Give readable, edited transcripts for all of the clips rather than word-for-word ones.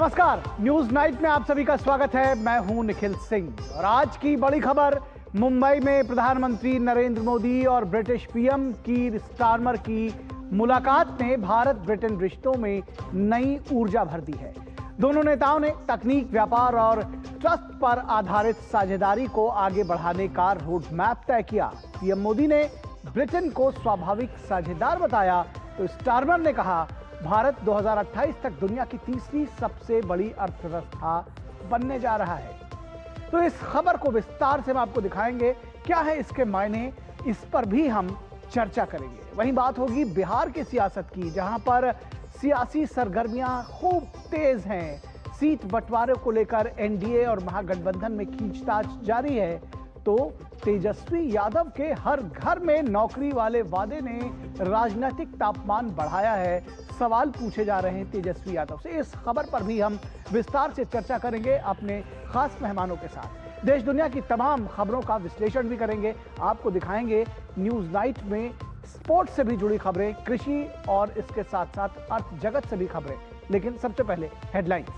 नमस्कार, news night में आप सभी का स्वागत है। मैं हूं निखिल सिंह और आज की बड़ी खबर, मुंबई में प्रधानमंत्री नरेंद्र मोदी और ब्रिटिश पीएम कीर स्टारमर की मुलाकात ने भारत ब्रिटेन रिश्तों में नई ऊर्जा भर दी है। दोनों नेताओं ने तकनीक, व्यापार और ट्रस्ट पर आधारित साझेदारी को आगे बढ़ाने का रोड मैप तय किया। पीएम मोदी ने ब्रिटेन को स्वाभाविक साझेदार बताया तो स्टारमर ने कहा, भारत 2028 तक दुनिया की तीसरी सबसे बड़ी अर्थव्यवस्था बनने जा रहा है। तो इस खबर को विस्तार से हम आपको दिखाएंगे, क्या है इसके मायने, इस पर भी हम चर्चा करेंगे। वहीं बात होगी बिहार की सियासत की, जहां पर सियासी सरगर्मियां खूब तेज हैं। सीट बंटवारे को लेकर एनडीए और महागठबंधन में खींचतान जारी है। तो तेजस्वी यादव के हर घर में नौकरी वाले वादे ने राजनीतिक तापमान बढ़ाया है। सवाल पूछे जा रहे हैं तेजस्वी यादव से। इस खबर पर भी हम विस्तार से चर्चा करेंगे अपने खास मेहमानों के साथ। देश दुनिया की तमाम खबरों का विश्लेषण भी करेंगे, आपको दिखाएंगे न्यूज नाइट में स्पोर्ट्स से भी जुड़ी खबरें, कृषि और इसके साथ साथ अर्थ जगत से भी खबरें। लेकिन सबसे पहले हेडलाइंस।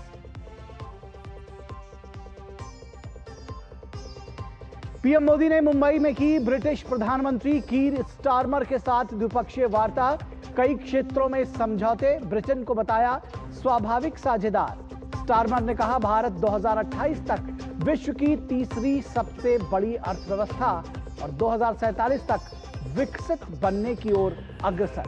पीएम मोदी ने मुंबई में की ब्रिटिश प्रधानमंत्री कीर स्टारमर के साथ द्विपक्षीय वार्ता। कई क्षेत्रों में समझौते, ब्रिटेन को बताया स्वाभाविक साझेदार। स्टारमर ने कहा, भारत 2028 तक विश्व की तीसरी सबसे बड़ी अर्थव्यवस्था और 2047 तक विकसित बनने की ओर अग्रसर।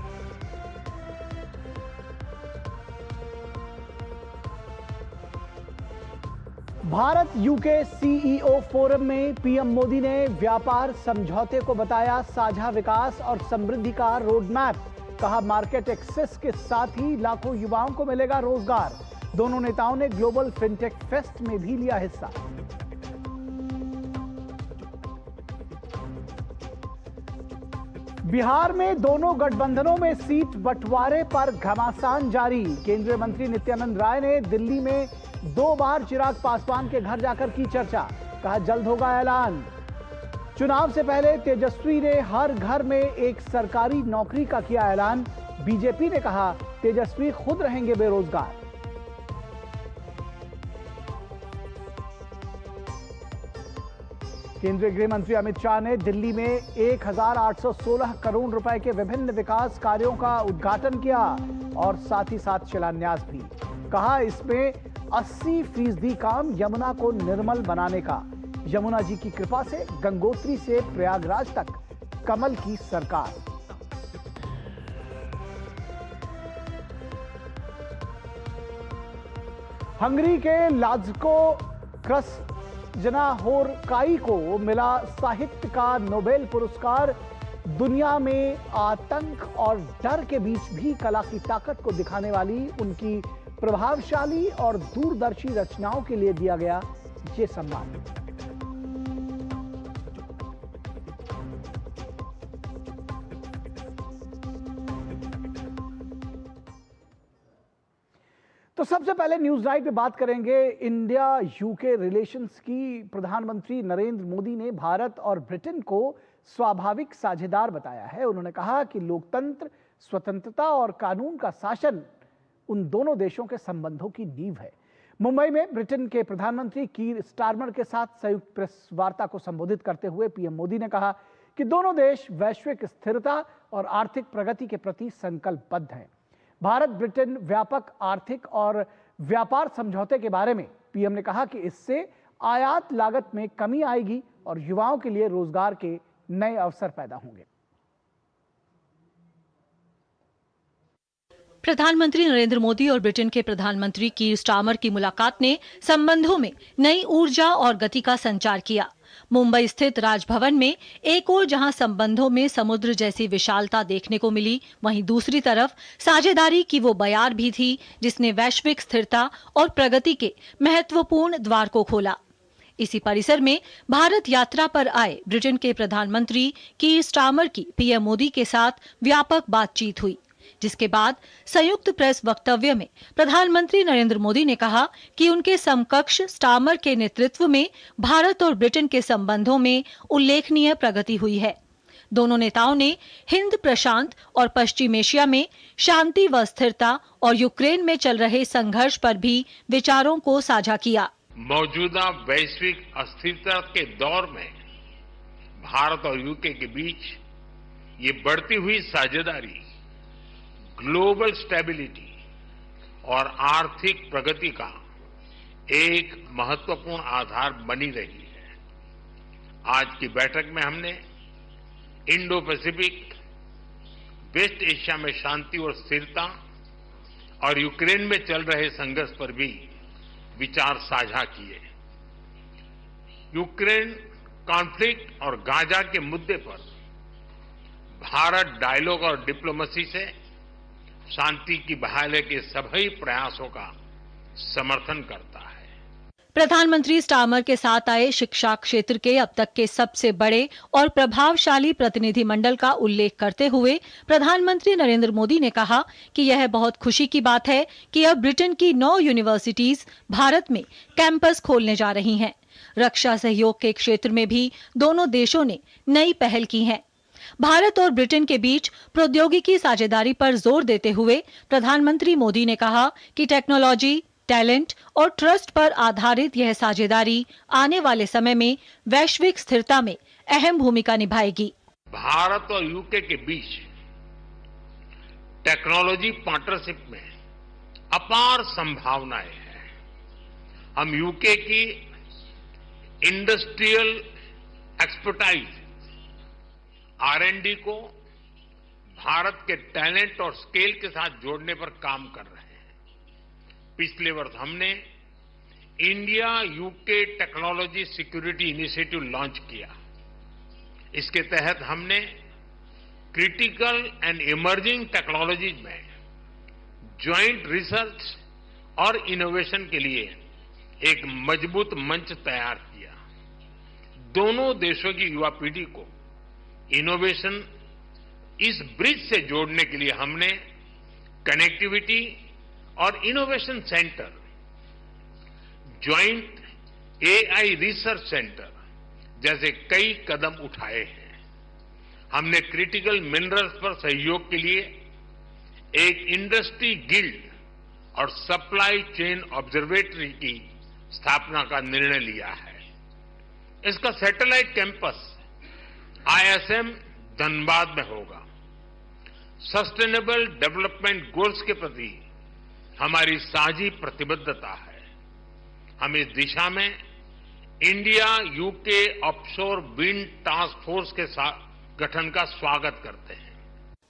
भारत यूके सीईओ फोरम में पीएम मोदी ने व्यापार समझौते को बताया साझा विकास और समृद्धि का रोड मैप। कहा, मार्केट एक्सेस के साथ ही लाखों युवाओं को मिलेगा रोजगार। दोनों नेताओं ने ग्लोबल फिनटेक फेस्ट में भी लिया हिस्सा। बिहार में दोनों गठबंधनों में सीट बंटवारे पर घमासान जारी। केंद्रीय मंत्री नित्यानंद राय ने दिल्ली में 2 बार चिराग पासवान के घर जाकर की चर्चा। कहा, जल्द होगा ऐलान। चुनाव से पहले तेजस्वी ने हर घर में एक सरकारी नौकरी का किया ऐलान। बीजेपी ने कहा, तेजस्वी खुद रहेंगे बेरोजगार। केंद्रीय गृह मंत्री अमित शाह ने दिल्ली में 1816 करोड़ रुपए के विभिन्न विकास कार्यों का उद्घाटन किया और साथ ही साथ शिलान्यास भी। कहा, इसमें 80% काम यमुना को निर्मल बनाने का। यमुना जी की कृपा से गंगोत्री से प्रयागराज तक कमल की सरकार। हंगरी के लाज़्को कृष्णहोरकाई को मिला साहित्य का नोबेल पुरस्कार। दुनिया में आतंक और डर के बीच भी कला की ताकत को दिखाने वाली उनकी प्रभावशाली और दूरदर्शी रचनाओं के लिए दिया गया ये सम्मान। तो सबसे पहले न्यूज नाइट पे बात करेंगे इंडिया यूके रिलेशंस की। प्रधानमंत्री नरेंद्र मोदी ने भारत और ब्रिटेन को स्वाभाविक साझेदार बताया है। उन्होंने कहा कि लोकतंत्र, स्वतंत्रता और कानून का शासन उन दोनों देशों के संबंधों की नींव है। मुंबई में ब्रिटेन के प्रधानमंत्री कीर स्टारमर के साथ संयुक्त प्रेस वार्ता को संबोधित करते हुए पीएम मोदी ने कहा कि दोनों देश वैश्विक स्थिरता और आर्थिक प्रगति के प्रति संकल्पबद्ध हैं। भारत ब्रिटेन व्यापक आर्थिक और व्यापार समझौते के बारे में पीएम ने कहा कि इससे आयात लागत में कमी आएगी और युवाओं के लिए रोजगार के नए अवसर पैदा होंगे। प्रधानमंत्री नरेंद्र मोदी और ब्रिटेन के प्रधानमंत्री कीर स्टारमर की मुलाकात ने संबंधों में नई ऊर्जा और गति का संचार किया। मुंबई स्थित राजभवन में एक ओर जहां संबंधों में समुद्र जैसी विशालता देखने को मिली, वहीं दूसरी तरफ साझेदारी की वो बयार भी थी जिसने वैश्विक स्थिरता और प्रगति के महत्वपूर्ण द्वार को खोला। इसी परिसर में भारत यात्रा पर आए ब्रिटेन के प्रधानमंत्री कीर स्टारमर की पीएम मोदी के साथ व्यापक बातचीत हुई, जिसके बाद संयुक्त प्रेस वक्तव्य में प्रधानमंत्री नरेंद्र मोदी ने कहा कि उनके समकक्ष स्टारमर के नेतृत्व में भारत और ब्रिटेन के संबंधों में उल्लेखनीय प्रगति हुई है। दोनों नेताओं ने हिंद प्रशांत और पश्चिम एशिया में शांति व स्थिरता और यूक्रेन में चल रहे संघर्ष पर भी विचारों को साझा किया। मौजूदा वैश्विक अस्थिरता के दौर में भारत और यूके के बीच ये बढ़ती हुई साझेदारी ग्लोबल स्टेबिलिटी और आर्थिक प्रगति का एक महत्वपूर्ण आधार बनी रही है। आज की बैठक में हमने इंडो पैसिफिक, वेस्ट एशिया में शांति और स्थिरता और यूक्रेन में चल रहे संघर्ष पर भी विचार साझा किए। यूक्रेन कॉन्फ्लिक्ट और गाजा के मुद्दे पर भारत डायलॉग और डिप्लोमेसी से शांति की बहाली के सभी प्रयासों का समर्थन करता है। प्रधानमंत्री स्टार्मर के साथ आए शिक्षा क्षेत्र के अब तक के सबसे बड़े और प्रभावशाली प्रतिनिधिमंडल का उल्लेख करते हुए प्रधानमंत्री नरेंद्र मोदी ने कहा कि यह बहुत खुशी की बात है कि अब ब्रिटेन की 9 यूनिवर्सिटीज भारत में कैंपस खोलने जा रही हैं। रक्षा सहयोग के क्षेत्र में भी दोनों देशों ने नई पहल की है। भारत और ब्रिटेन के बीच प्रौद्योगिकी साझेदारी पर जोर देते हुए प्रधानमंत्री मोदी ने कहा कि टेक्नोलॉजी, टैलेंट और ट्रस्ट पर आधारित यह साझेदारी आने वाले समय में वैश्विक स्थिरता में अहम भूमिका निभाएगी। भारत और यूके के बीच टेक्नोलॉजी पार्टनरशिप में अपार संभावनाएं हैं। हम यूके की इंडस्ट्रियल एक्सपर्टाइज R&D को भारत के टैलेंट और स्केल के साथ जोड़ने पर काम कर रहे हैं। पिछले वर्ष हमने India UK technology security initiative launch किया। इसके तहत हमने क्रिटिकल एंड इमर्जिंग टेक्नोलॉजीज में ज्वाइंट रिसर्च और इनोवेशन के लिए एक मजबूत मंच तैयार किया। दोनों देशों की युवा पीढ़ी को इनोवेशन इस ब्रिज से जोड़ने के लिए हमने कनेक्टिविटी और innovation centre, joint AI research centre जैसे कई कदम उठाए हैं। हमने क्रिटिकल मिनरल्स पर सहयोग के लिए एक इंडस्ट्री गिल्ड और सप्लाई चेन ऑब्जर्वेटरी की स्थापना का निर्णय लिया है। इसका सैटेलाइट कैंपस ISM धनबाद में होगा। सस्टेनेबल डेवलपमेंट गोल्स के प्रति हमारी साझी प्रतिबद्धता है। हम इस दिशा में India UK offshore wind task force के गठन का स्वागत करते हैं।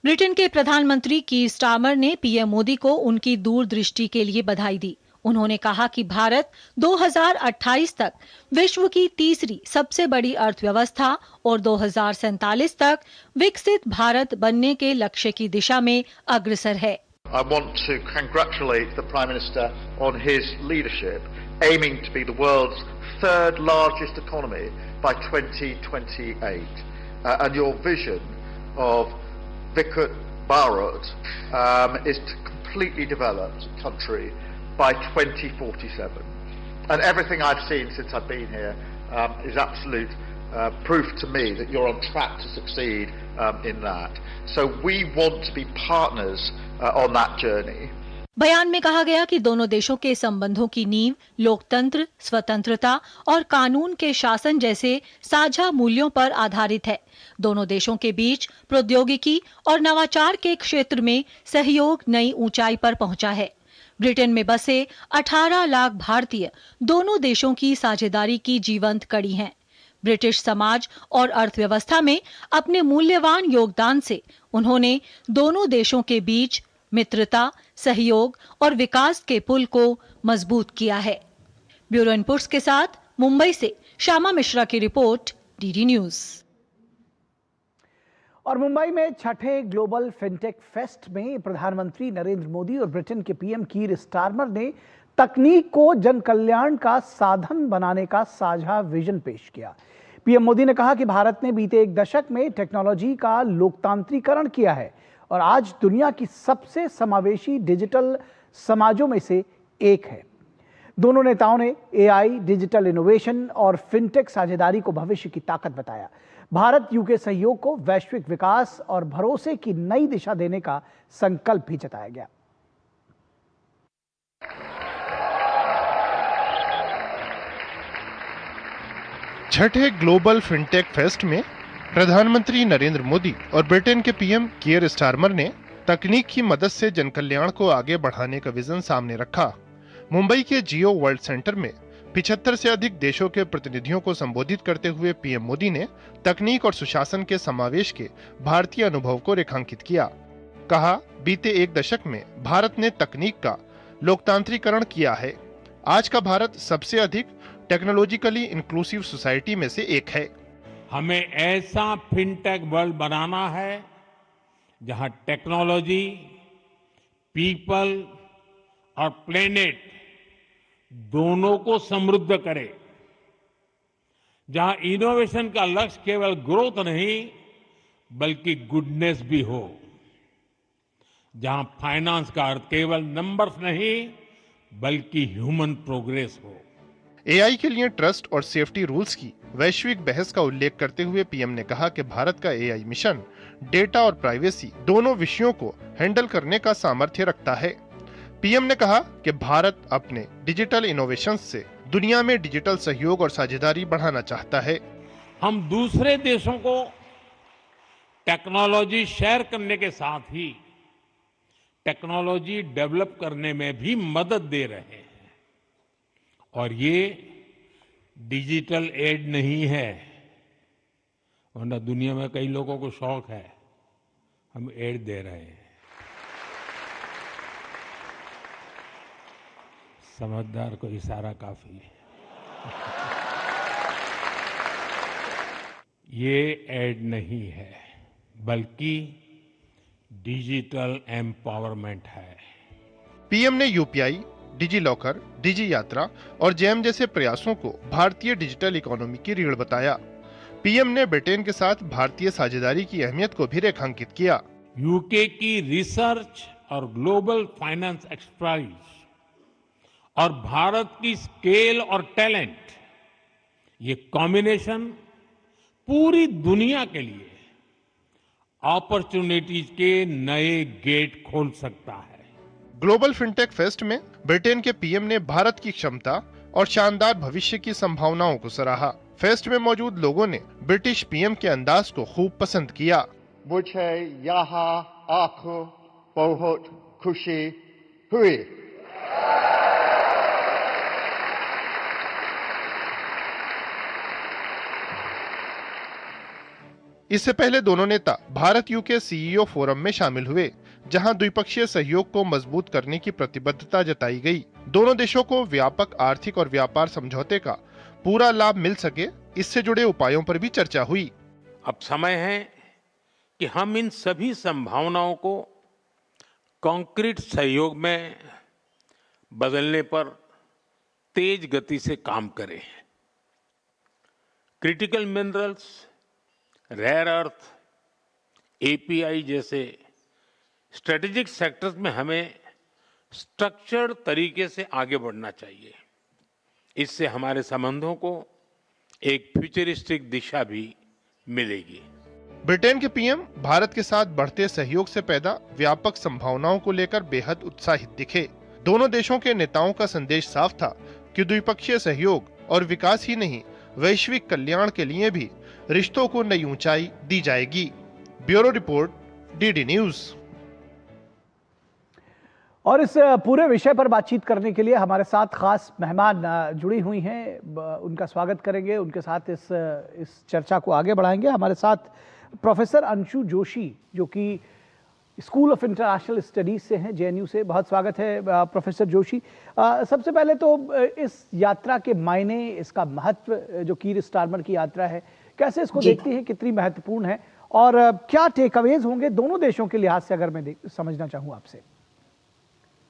ब्रिटेन के प्रधानमंत्री कीर स्टार्मर ने पीएम मोदी को उनकी दूरदृष्टि के लिए बधाई दी। उन्होंने कहा कि भारत 2028 तक विश्व की तीसरी सबसे बड़ी अर्थव्यवस्था और 2047 तक विकसित भारत बनने के लक्ष्य की दिशा में अग्रसर है। I want to congratulate the Prime Minister on his leadership, aiming to be the world's third largest economy by 2028. And your vision of Viksit Bharat is to completely develop the country by 2047. And everything I've seen since I've been here is absolute proof to me that you're on track to succeed in that. So we want to be partners on that journey. बयान में कहा गया कि दोनों देशों के संबंधों की नींव लोकतंत्र, स्वतंत्रता और कानून के शासन जैसे साझा मूल्यों पर आधारित है। दोनों देशों के बीच प्रौद्योगिकी और नवाचार के क्षेत्र में सहयोग नई ऊंचाई पर पहुंचा है। ब्रिटेन में बसे 18 लाख भारतीय दोनों देशों की साझेदारी की जीवंत कड़ी हैं। ब्रिटिश समाज और अर्थव्यवस्था में अपने मूल्यवान योगदान से उन्होंने दोनों देशों के बीच मित्रता, सहयोग और विकास के पुल को मजबूत किया है। ब्यूरो इनपुट्स के साथ मुंबई से श्यामा मिश्रा की रिपोर्ट, डीडी न्यूज। और मुंबई में छठे ग्लोबल फिनटेक फेस्ट में प्रधानमंत्री नरेंद्र मोदी और ब्रिटेन के पीएम कीर स्टारमर ने तकनीक को जन कल्याण का साधन बनाने का साझा विजन पेश किया। पीएम मोदी ने कहा कि भारत ने बीते एक दशक में टेक्नोलॉजी का लोकतांत्रिकरण किया है और आज दुनिया की सबसे समावेशी डिजिटल समाजों में से एक है। दोनों नेताओं ने AI, डिजिटल इनोवेशन और फिनटेक साझेदारी को भविष्य की ताकत बताया। भारत यूके सहयोग को वैश्विक विकास और भरोसे की नई दिशा देने का संकल्प भी जताया गया। छठे ग्लोबल फिनटेक फेस्ट में प्रधानमंत्री नरेंद्र मोदी और ब्रिटेन के पीएम कीर स्टारमर ने तकनीक की मदद से जनकल्याण को आगे बढ़ाने का विजन सामने रखा। मुंबई के जियो वर्ल्ड सेंटर में 75 से अधिक देशों के प्रतिनिधियों को संबोधित करते हुए पीएम मोदी ने तकनीक और सुशासन के समावेश के भारतीय अनुभव को रेखांकित किया। कहा, बीते एक दशक में भारत ने तकनीक का लोकतांत्रिकरण किया है। आज का भारत सबसे अधिक टेक्नोलॉजिकली इंक्लूसिव सोसाइटी में से एक है। हमें ऐसा फिनटेक वर्ल्ड बनाना है जहां टेक्नोलॉजी, पीपल और प्लेनेट दोनों को समृद्ध करे, जहां इनोवेशन का लक्ष्य केवल ग्रोथ नहीं बल्कि गुडनेस भी हो, जहां फाइनेंस का अर्थ केवल नंबर्स नहीं बल्कि ह्यूमन प्रोग्रेस हो। एआई के लिए ट्रस्ट और सेफ्टी रूल्स की वैश्विक बहस का उल्लेख करते हुए पीएम ने कहा कि भारत का एआई मिशन डेटा और प्राइवेसी दोनों विषयों को हैंडल करने का सामर्थ्य रखता है। पीएम ने कहा कि भारत अपने डिजिटल इनोवेशंस से दुनिया में डिजिटल सहयोग और साझेदारी बढ़ाना चाहता है। हम दूसरे देशों को टेक्नोलॉजी शेयर करने के साथ ही टेक्नोलॉजी डेवलप करने में भी मदद दे रहे हैं। और ये डिजिटल एड नहीं है, वरना दुनिया में कई लोगों को शौक है, हम एड दे रहे हैं। समझदार को इशारा काफी है। ये एड नहीं है बल्कि डिजिटल एम्पावरमेंट है। पीएम ने यूपीआई, डिजी लॉकर, डिजी यात्रा और जैम जैसे प्रयासों को भारतीय डिजिटल इकोनॉमी की रीढ़ बताया। पीएम ने ब्रिटेन के साथ भारतीय साझेदारी की अहमियत को भी रेखांकित किया। यूके की रिसर्च और ग्लोबल फाइनेंस एक्सपर्टाइज और भारत की स्केल और टैलेंट, ये कॉम्बिनेशन पूरी दुनिया के लिए अपॉर्चुनिटीज के नए गेट खोल सकता है। ग्लोबल फिनटेक फेस्ट में ब्रिटेन के पीएम ने भारत की क्षमता और शानदार भविष्य की संभावनाओं को सराहा। फेस्ट में मौजूद लोगों ने ब्रिटिश पीएम के अंदाज को खूब पसंद किया। मुझे यहाँ आकर बहुत खुशी हुई। इससे पहले दोनों नेता भारत यूके सीईओ फोरम में शामिल हुए, जहां द्विपक्षीय सहयोग को मजबूत करने की प्रतिबद्धता जताई गई। दोनों देशों को व्यापक आर्थिक और व्यापार समझौते का पूरा लाभ मिल सके, इससे जुड़े उपायों पर भी चर्चा हुई। अब समय है कि हम इन सभी संभावनाओं को कॉन्क्रीट सहयोग में बदलने पर तेज गति से काम करें। Critical minerals, rare earth, API जैसे स्ट्रेटेजिक सेक्टर्स में हमें स्ट्रक्चर्ड तरीके से आगे बढ़ना चाहिए। इससे हमारे संबंधों को एक फ्यूचरिस्टिक दिशा भी मिलेगी। ब्रिटेन के पीएम भारत के साथ बढ़ते सहयोग से पैदा व्यापक संभावनाओं को लेकर बेहद उत्साहित दिखे। दोनों देशों के नेताओं का संदेश साफ था कि द्विपक्षीय सहयोग और विकास ही नहीं, वैश्विक कल्याण के लिए भी रिश्तों को नई ऊंचाई दी जाएगी। Bureau report, DD news. और इस पूरे विषय पर बातचीत करने के लिए हमारे साथ खास मेहमान जुड़ी हुई हैं, उनका स्वागत करेंगे, उनके साथ इस चर्चा को आगे बढ़ाएंगे। हमारे साथ प्रोफेसर अंशु जोशी, जो कि स्कूल ऑफ इंटरनेशनल स्टडीज से हैं, जेएनयू से। बहुत स्वागत है प्रोफेसर जोशी। सबसे पहले तो इस यात्रा के मायने, इसका महत्व, जो कीर स्टारमर की यात्रा है, कैसे इसको देखती हैं, कितनी महत्वपूर्ण है और क्या टेकअवेज होंगे दोनों देशों के लिहाज से, अगर मैं समझना चाहूँ आपसे।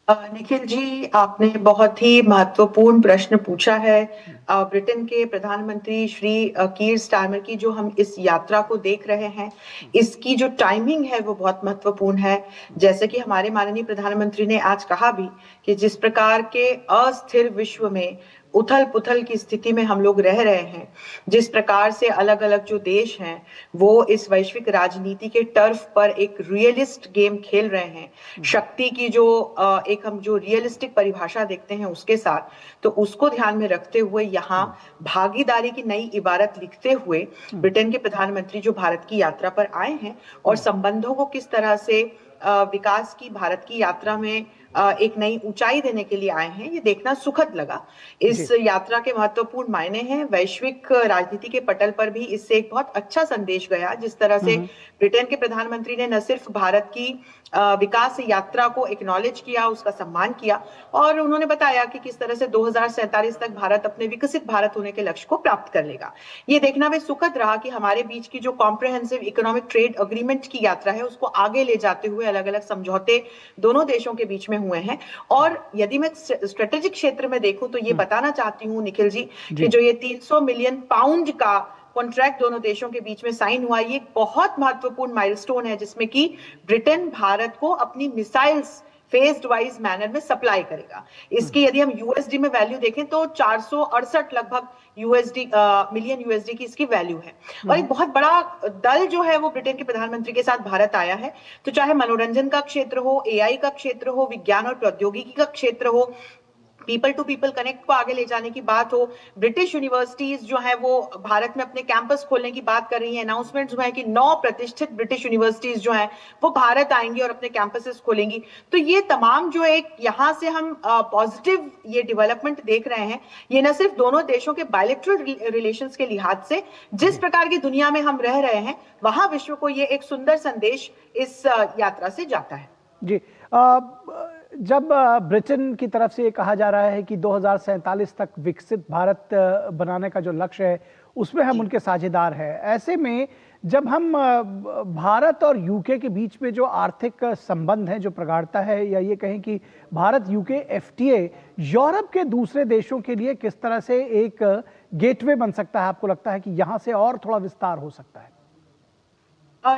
निखिल जी, आपने बहुत ही महत्वपूर्ण प्रश्न पूछा है। ब्रिटेन के प्रधानमंत्री श्री कीर स्टारमर की जो हम इस यात्रा को देख रहे हैं, इसकी जो टाइमिंग है वो बहुत महत्वपूर्ण है। जैसे कि हमारे माननीय प्रधानमंत्री ने आज कहा भी कि जिस प्रकार के अस्थिर विश्व में उथल पुथल की स्थिति में हम लोग रह रहे हैं, जिस प्रकार से अलग अलग जो देश हैं वो इस वैश्विक राजनीति के टर्फ पर एक रियलिस्ट गेम खेल रहे हैं, शक्ति की जो एक हम जो रियलिस्टिक परिभाषा देखते हैं उसके साथ, तो उसको ध्यान में रखते हुए यहाँ भागीदारी की नई इबारत लिखते हुए ब्रिटेन के प्रधानमंत्री जो भारत की यात्रा पर आए हैं और संबंधों को किस तरह से विकास की भारत की यात्रा में एक नई ऊंचाई देने के लिए आए हैं, ये देखना सुखद लगा। इस यात्रा के महत्वपूर्ण मायने हैं, वैश्विक राजनीति के पटल पर भी इससे एक बहुत अच्छा संदेश गया, जिस तरह से ब्रिटेन के प्रधानमंत्री ने न सिर्फ भारत की विकास यात्रा को एक्नॉलेज किया, उसका सम्मान किया, और उन्होंने बताया कि किस तरह से 2047 तक भारत अपने विकसित भारत होने के लक्ष्य को प्राप्त कर लेगा। ये देखना भी सुखद रहा कि हमारे बीच की जो कॉम्प्रिहेंसिव इकोनॉमिक ट्रेड अग्रीमेंट की यात्रा है उसको आगे ले जाते हुए अलग अलग समझौते दोनों देशों के बीच में हुए हैं। और यदि मैं स्ट्रेटेजिक क्षेत्र में देखूं तो ये बताना चाहती हूं निखिल जी कि जो ये 300 मिलियन पाउंड का कॉन्ट्रैक्ट दोनों देशों के बीच में साइन हुआ, ये एक बहुत महत्वपूर्ण माइलस्टोन है, जिसमें कि ब्रिटेन भारत को अपनी मिसाइल्स फेज्ड वाइज मैनर में सप्लाई करेगा। इसकी यदि हम यूएसडी में वैल्यू देखें तो 468 लगभग मिलियन यूएसडी की इसकी वैल्यू है। और एक बहुत बड़ा दल जो है वो ब्रिटेन के प्रधानमंत्री के साथ भारत आया है, तो चाहे मनोरंजन का क्षेत्र हो, एआई का क्षेत्र हो, विज्ञान और प्रौद्योगिकी का क्षेत्र हो, पीपल टू पीपल कनेक्ट को आगे ले जाने की बात हो, ब्रिटिश यूनिवर्सिटीज जो है वो भारत में अपने कैंपस खोलने की बात कर रही है, अनाउंसमेंट जो है कि 9 प्रतिष्ठित ब्रिटिश यूनिवर्सिटीज जो है वो भारत आएंगी और अपने कैंपसेस खोलेंगी। तो ये तमाम जो एक यहाँ से हम पॉजिटिव ये डेवलपमेंट देख रहे हैं, ये न सिर्फ दोनों देशों के बायलैटरल रिलेशंस के लिहाज से जिस प्रकार की दुनिया में हम रह रहे हैं, वहां विश्व को ये एक सुंदर संदेश इस यात्रा से जाता है। जी, जब ब्रिटेन की तरफ से ये कहा जा रहा है कि 2047 तक विकसित भारत बनाने का जो लक्ष्य है उसमें हम उनके साझेदार हैं, ऐसे में जब हम भारत और यूके के बीच में जो आर्थिक संबंध है, जो प्रगाढ़ता है, या ये कहें कि भारत यूके एफटीए यूरोप के दूसरे देशों के लिए किस तरह से एक गेटवे बन सकता है, आपको लगता है कि यहाँ से और थोड़ा विस्तार हो सकता है?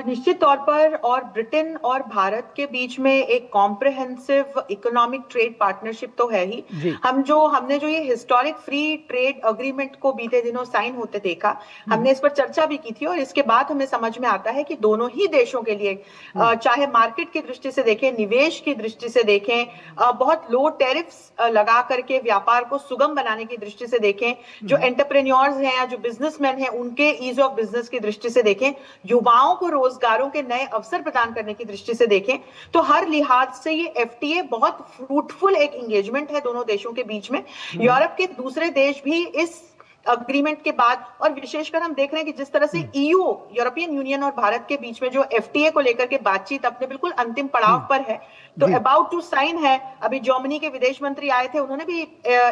निश्चित तौर पर, और ब्रिटेन और भारत के बीच में एक कॉम्प्रिहेंसिव इकोनॉमिक ट्रेड पार्टनरशिप तो है ही। हमने जो ये हिस्टोरिक फ्री ट्रेड अग्रीमेंट को बीते दिनों साइन होते देखा, हमने इस पर चर्चा भी की थी, और इसके बाद हमें समझ में आता है कि दोनों ही देशों के लिए, चाहे मार्केट की दृष्टि से देखें, निवेश की दृष्टि से देखें, बहुत लो टैरिफ्स लगा करके व्यापार को सुगम बनाने की दृष्टि से देखें, जो एंटरप्रेन्योर्स हैं या जो बिजनेसमैन हैं उनके ईज ऑफ बिजनेस की दृष्टि से देखें, युवाओं को रोजगारों के नए अवसर प्रदान करने की दृष्टि से देखें, तो हर लिहाज से ये एफटीए बहुत फ्रूटफुल एक एंगेजमेंट है दोनों देशों के बीच में। यूरोप के दूसरे देश भी इस अग्रीमेंट के बाद, और विशेषकर हम देख रहे हैं कि जिस तरह से ईयू, यूरोपियन यूनियन और भारत के बीच में जो एफटीए को लेकर के बातचीत अपने बिल्कुल अंतिम पड़ाव पर है, तो अबाउट टू साइन है। अभी जर्मनी के विदेश मंत्री आए थे, उन्होंने भी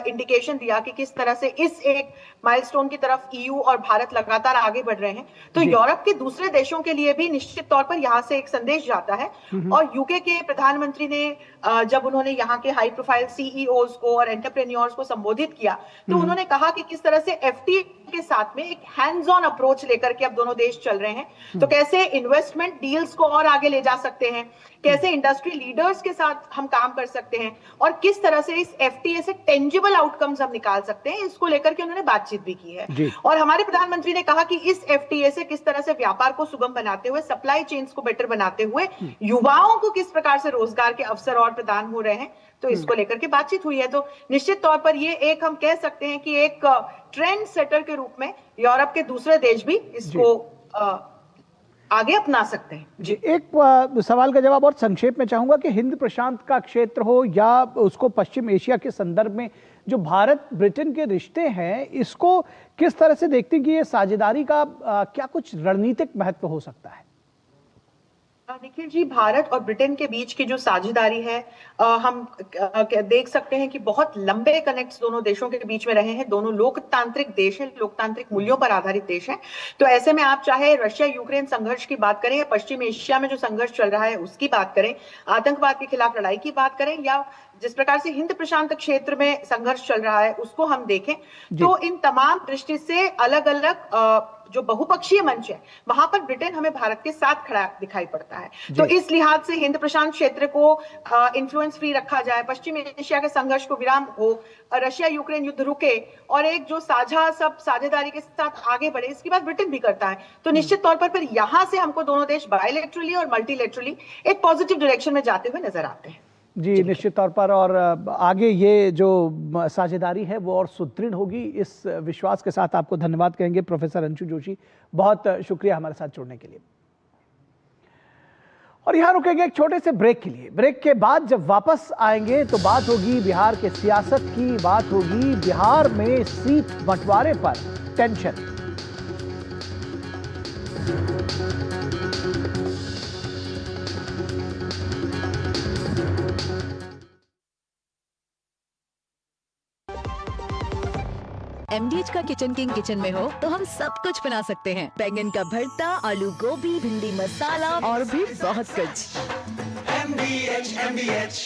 इंडिकेशन दिया कि किस तरह से इस एक माइलस्टोन की तरफ ईयू और भारत लगातार आगे बढ़ रहे हैं। तो यूरोप के दूसरे देशों के लिए भी निश्चित तौर पर यहाँ से एक संदेश जाता है। और यूके के प्रधानमंत्री ने जब उन्होंने यहाँ के हाई प्रोफाइल सीईओज को और एंटरप्रेन्योर्स को संबोधित किया, तो उन्होंने कहा कि किस तरह से एफटीए के साथ में एक हैंड्स ऑन अप्रोच लेकर के अब दोनों देश चल रहे हैं, तो कैसे इन्वेस्टमेंट डील्स को और आगे ले जा सकते हैं, कैसे इंडस्ट्री लीडर्स के साथ हम काम कर सकते हैं, और किस तरह से इस एफटीए से टेंजिबल आउटकम्स हम निकाल सकते हैं, इसको लेकर के उन्होंने बातचीत भी की है। और हमारे प्रधानमंत्री ने कहा कि इस एफटीए से किस तरह से व्यापार को सुगम बनाते हुए, सप्लाई चेन्स को बेटर बनाते हुए, युवाओं को किस प्रकार से रोजगार के अवसर और प्रदान हो रहे हैं, तो इसको लेकर के बातचीत हुई है। तो निश्चित तौर पर ये एक हम कह सकते हैं कि एक ट्रेंड सेटर के रूप में यूरोप के दूसरे देश भी इसको आगे अपना सकते हैं। जी, एक सवाल का जवाब और संक्षेप में चाहूंगा कि हिंद प्रशांत का क्षेत्र हो या उसको पश्चिम एशिया के संदर्भ में जो भारत ब्रिटेन के रिश्ते हैं, इसको किस तरह से देखते हैं कि ये साझेदारी का क्या कुछ रणनीतिक महत्व हो सकता है? निखिल जी, भारत और ब्रिटेन के बीच की जो साझेदारी है, हम देख सकते हैं कि बहुत लंबे कनेक्ट्स दोनों देशों के बीच में रहे हैं। दोनों लोकतांत्रिक देश हैं, लोकतांत्रिक मूल्यों पर आधारित देश हैं। तो ऐसे में आप चाहे रशिया यूक्रेन संघर्ष की बात करें, या पश्चिम एशिया में जो संघर्ष चल रहा है उसकी बात करें, आतंकवाद के खिलाफ लड़ाई की बात करें, या जिस प्रकार से हिंद प्रशांत क्षेत्र में संघर्ष चल रहा है उसको हम देखें, तो इन तमाम दृष्टि से अलग अलग जो बहुपक्षीय मंच है वहां पर ब्रिटेन हमें भारत के साथ खड़ा दिखाई पड़ता है। तो इस लिहाज से हिंद प्रशांत क्षेत्र को इन्फ्लुएंस फ्री रखा जाए, पश्चिम एशिया के संघर्ष को विराम हो, रशिया यूक्रेन युद्ध रुके और एक जो साझेदारी के साथ आगे बढ़े, इसकी बात ब्रिटेन भी करता है। तो निश्चित तौर पर फिर यहां से हमको दोनों देश बायलैटरली और मल्टीलैटरली एक पॉजिटिव डायरेक्शन में जाते हुए नजर आते हैं। जी निश्चित तौर पर, और आगे ये जो साझेदारी है वो और सुदृढ़ होगी, इस विश्वास के साथ आपको धन्यवाद कहेंगे प्रोफेसर अंशु जोशी, बहुत शुक्रिया हमारे साथ जुड़ने के लिए। और यहाँ रुकेंगे एक छोटे से ब्रेक के लिए। ब्रेक के बाद जब वापस आएंगे तो बात होगी बिहार के सियासत की, बात होगी बिहार में सीट बंटवारे पर टेंशन। MDH का किचन किंग किचन में हो तो हम सब कुछ बना सकते हैं। बैंगन का भरता, आलू गोभी, भिंडी मसाला और भी बहुत कुछ। MDH।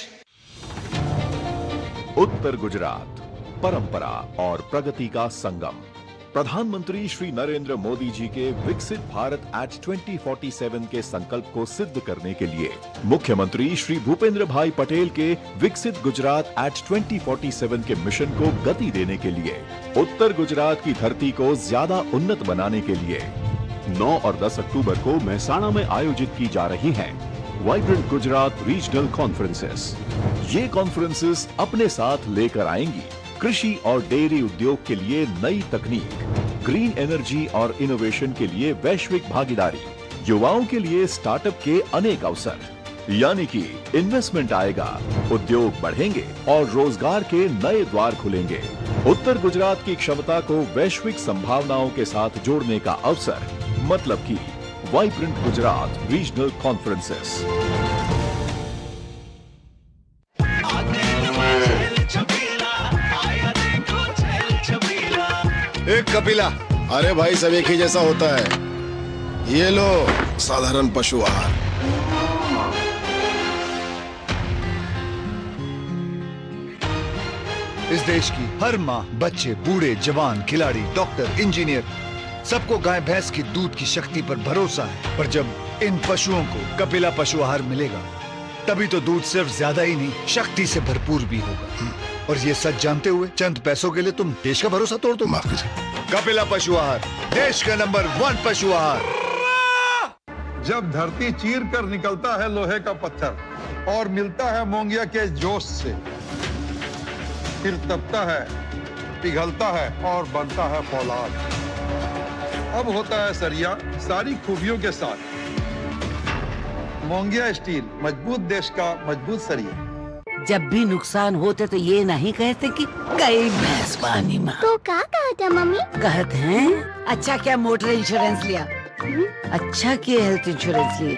उत्तर गुजरात, परंपरा और प्रगति का संगम। प्रधानमंत्री श्री नरेंद्र मोदी जी के विकसित भारत एट 2047 के संकल्प को सिद्ध करने के लिए मुख्यमंत्री श्री भूपेंद्र भाई पटेल के विकसित गुजरात एट 2047 के मिशन को गति देने के लिए उत्तर गुजरात की धरती को ज्यादा उन्नत बनाने के लिए 9 और 10 अक्टूबर को मेहसाणा में आयोजित की जा रही हैं वाइब्रेंट गुजरात रीजनल कॉन्फ्रेंसेस। ये कॉन्फ्रेंसेस अपने साथ लेकर आएंगी कृषि और डेयरी उद्योग के लिए नई तकनीक, ग्रीन एनर्जी और इनोवेशन के लिए वैश्विक भागीदारी, युवाओं के लिए स्टार्टअप के अनेक अवसर, यानी कि इन्वेस्टमेंट आएगा, उद्योग बढ़ेंगे और रोजगार के नए द्वार खुलेंगे। उत्तर गुजरात की क्षमता को वैश्विक संभावनाओं के साथ जोड़ने का अवसर, मतलब कि वाइब्रेंट गुजरात रीजनल कॉन्फ्रेंसेस। एक कपिला, अरे भाई सब एक ही जैसा होता है। ये लो साधारण पशु आहार। इस देश की हर माँ, बच्चे, बूढ़े, जवान, खिलाड़ी, डॉक्टर, इंजीनियर, सबको गाय भैंस की दूध की शक्ति पर भरोसा है। पर जब इन पशुओं को कपिला पशु आहार मिलेगा तभी तो दूध सिर्फ ज्यादा ही नहीं, शक्ति से भरपूर भी होगा। और ये सच जानते हुए चंद पैसों के लिए तुम देश का भरोसा तोड़ दो। माफ कीजिए। कपिला पशु आहार, देश का नंबर 1 पशु आहार। जब धरती चीर कर निकलता है लोहे का पत्थर और मिलता है मोंगिया के जोश से, फिर तपता है, पिघलता है और बनता है फौलाद। अब होता है सरिया सारी खूबियों के साथ। मोंगिया स्टील, मजबूत देश का मजबूत सरिया। जब भी नुकसान होते तो ये नहीं कहते कि गई भैंस पानी में। तो क्या कहते मम्मी? कहते हैं अच्छा क्या मोटर इंश्योरेंस लिया, अच्छा किए हेल्थ इंश्योरेंस लिए,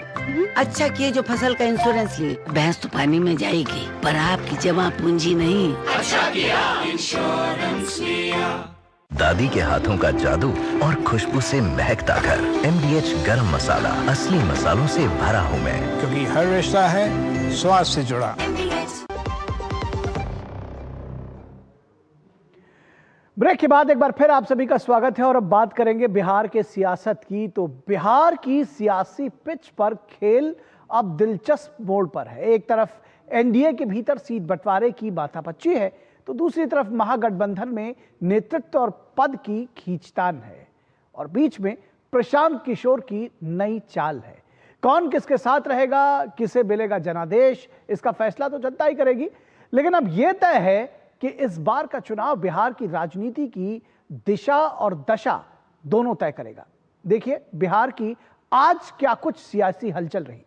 अच्छा किए जो फसल का इंश्योरेंस लिए। भैंस तो पानी में जाएगी पर आपकी जमा पूंजी नहीं। अच्छा किया इंश्योरेंस लिया। दादी के हाथों का जादू और खुशबू से महकता घर। MDH गरम मसाला, असली मसालों से भरा हूँ मैं, क्योंकि हर रिश्ता है स्वाद से जुड़ा। ब्रेक के बाद एक बार फिर आप सभी का स्वागत है और अब बात करेंगे बिहार के सियासत की। तो बिहार की सियासी पिच पर खेल अब दिलचस्प मोड़ पर है। एक तरफ NDA के भीतर सीट बंटवारे की माथापच्ची है तो दूसरी तरफ महागठबंधन में नेतृत्व और पद की खींचतान है और बीच में प्रशांत किशोर की नई चाल है। कौन किसके साथ रहेगा, किसे मिलेगा जनादेश, इसका फैसला तो जनता ही करेगी। लेकिन अब यह तय है कि इस बार का चुनाव बिहार की राजनीति की दिशा और दशा दोनों तय करेगा। देखिए बिहार की आज क्या कुछ सियासी हलचल रही।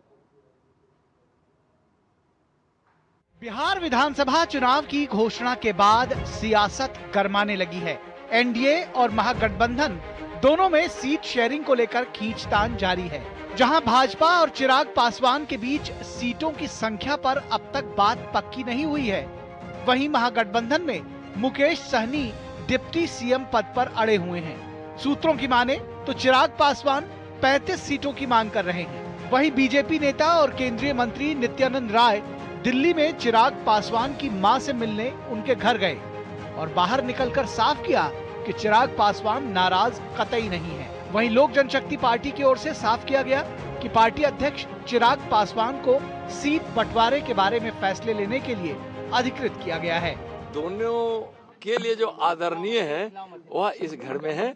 बिहार विधानसभा चुनाव की घोषणा के बाद सियासत गरमाने लगी है। NDA और महागठबंधन दोनों में सीट शेयरिंग को लेकर खींचतान जारी है। जहां भाजपा और चिराग पासवान के बीच सीटों की संख्या पर अब तक बात पक्की नहीं हुई है, वहीं महागठबंधन में मुकेश सहनी डिप्टी CM पद पर अड़े हुए हैं। सूत्रों की माने तो चिराग पासवान 35 सीटों की मांग कर रहे हैं। वहीं बीजेपी नेता और केंद्रीय मंत्री नित्यानंद राय दिल्ली में चिराग पासवान की मां से मिलने उनके घर गए और बाहर निकलकर साफ किया कि चिराग पासवान नाराज कतई नहीं है। वहीं लोक जनशक्ति पार्टी की ओर से साफ किया गया कि पार्टी अध्यक्ष चिराग पासवान को सीट बंटवारे के बारे में फैसले लेने के लिए अधिकृत किया गया है। दोनों के लिए जो आदरणीय है वह इस घर में है,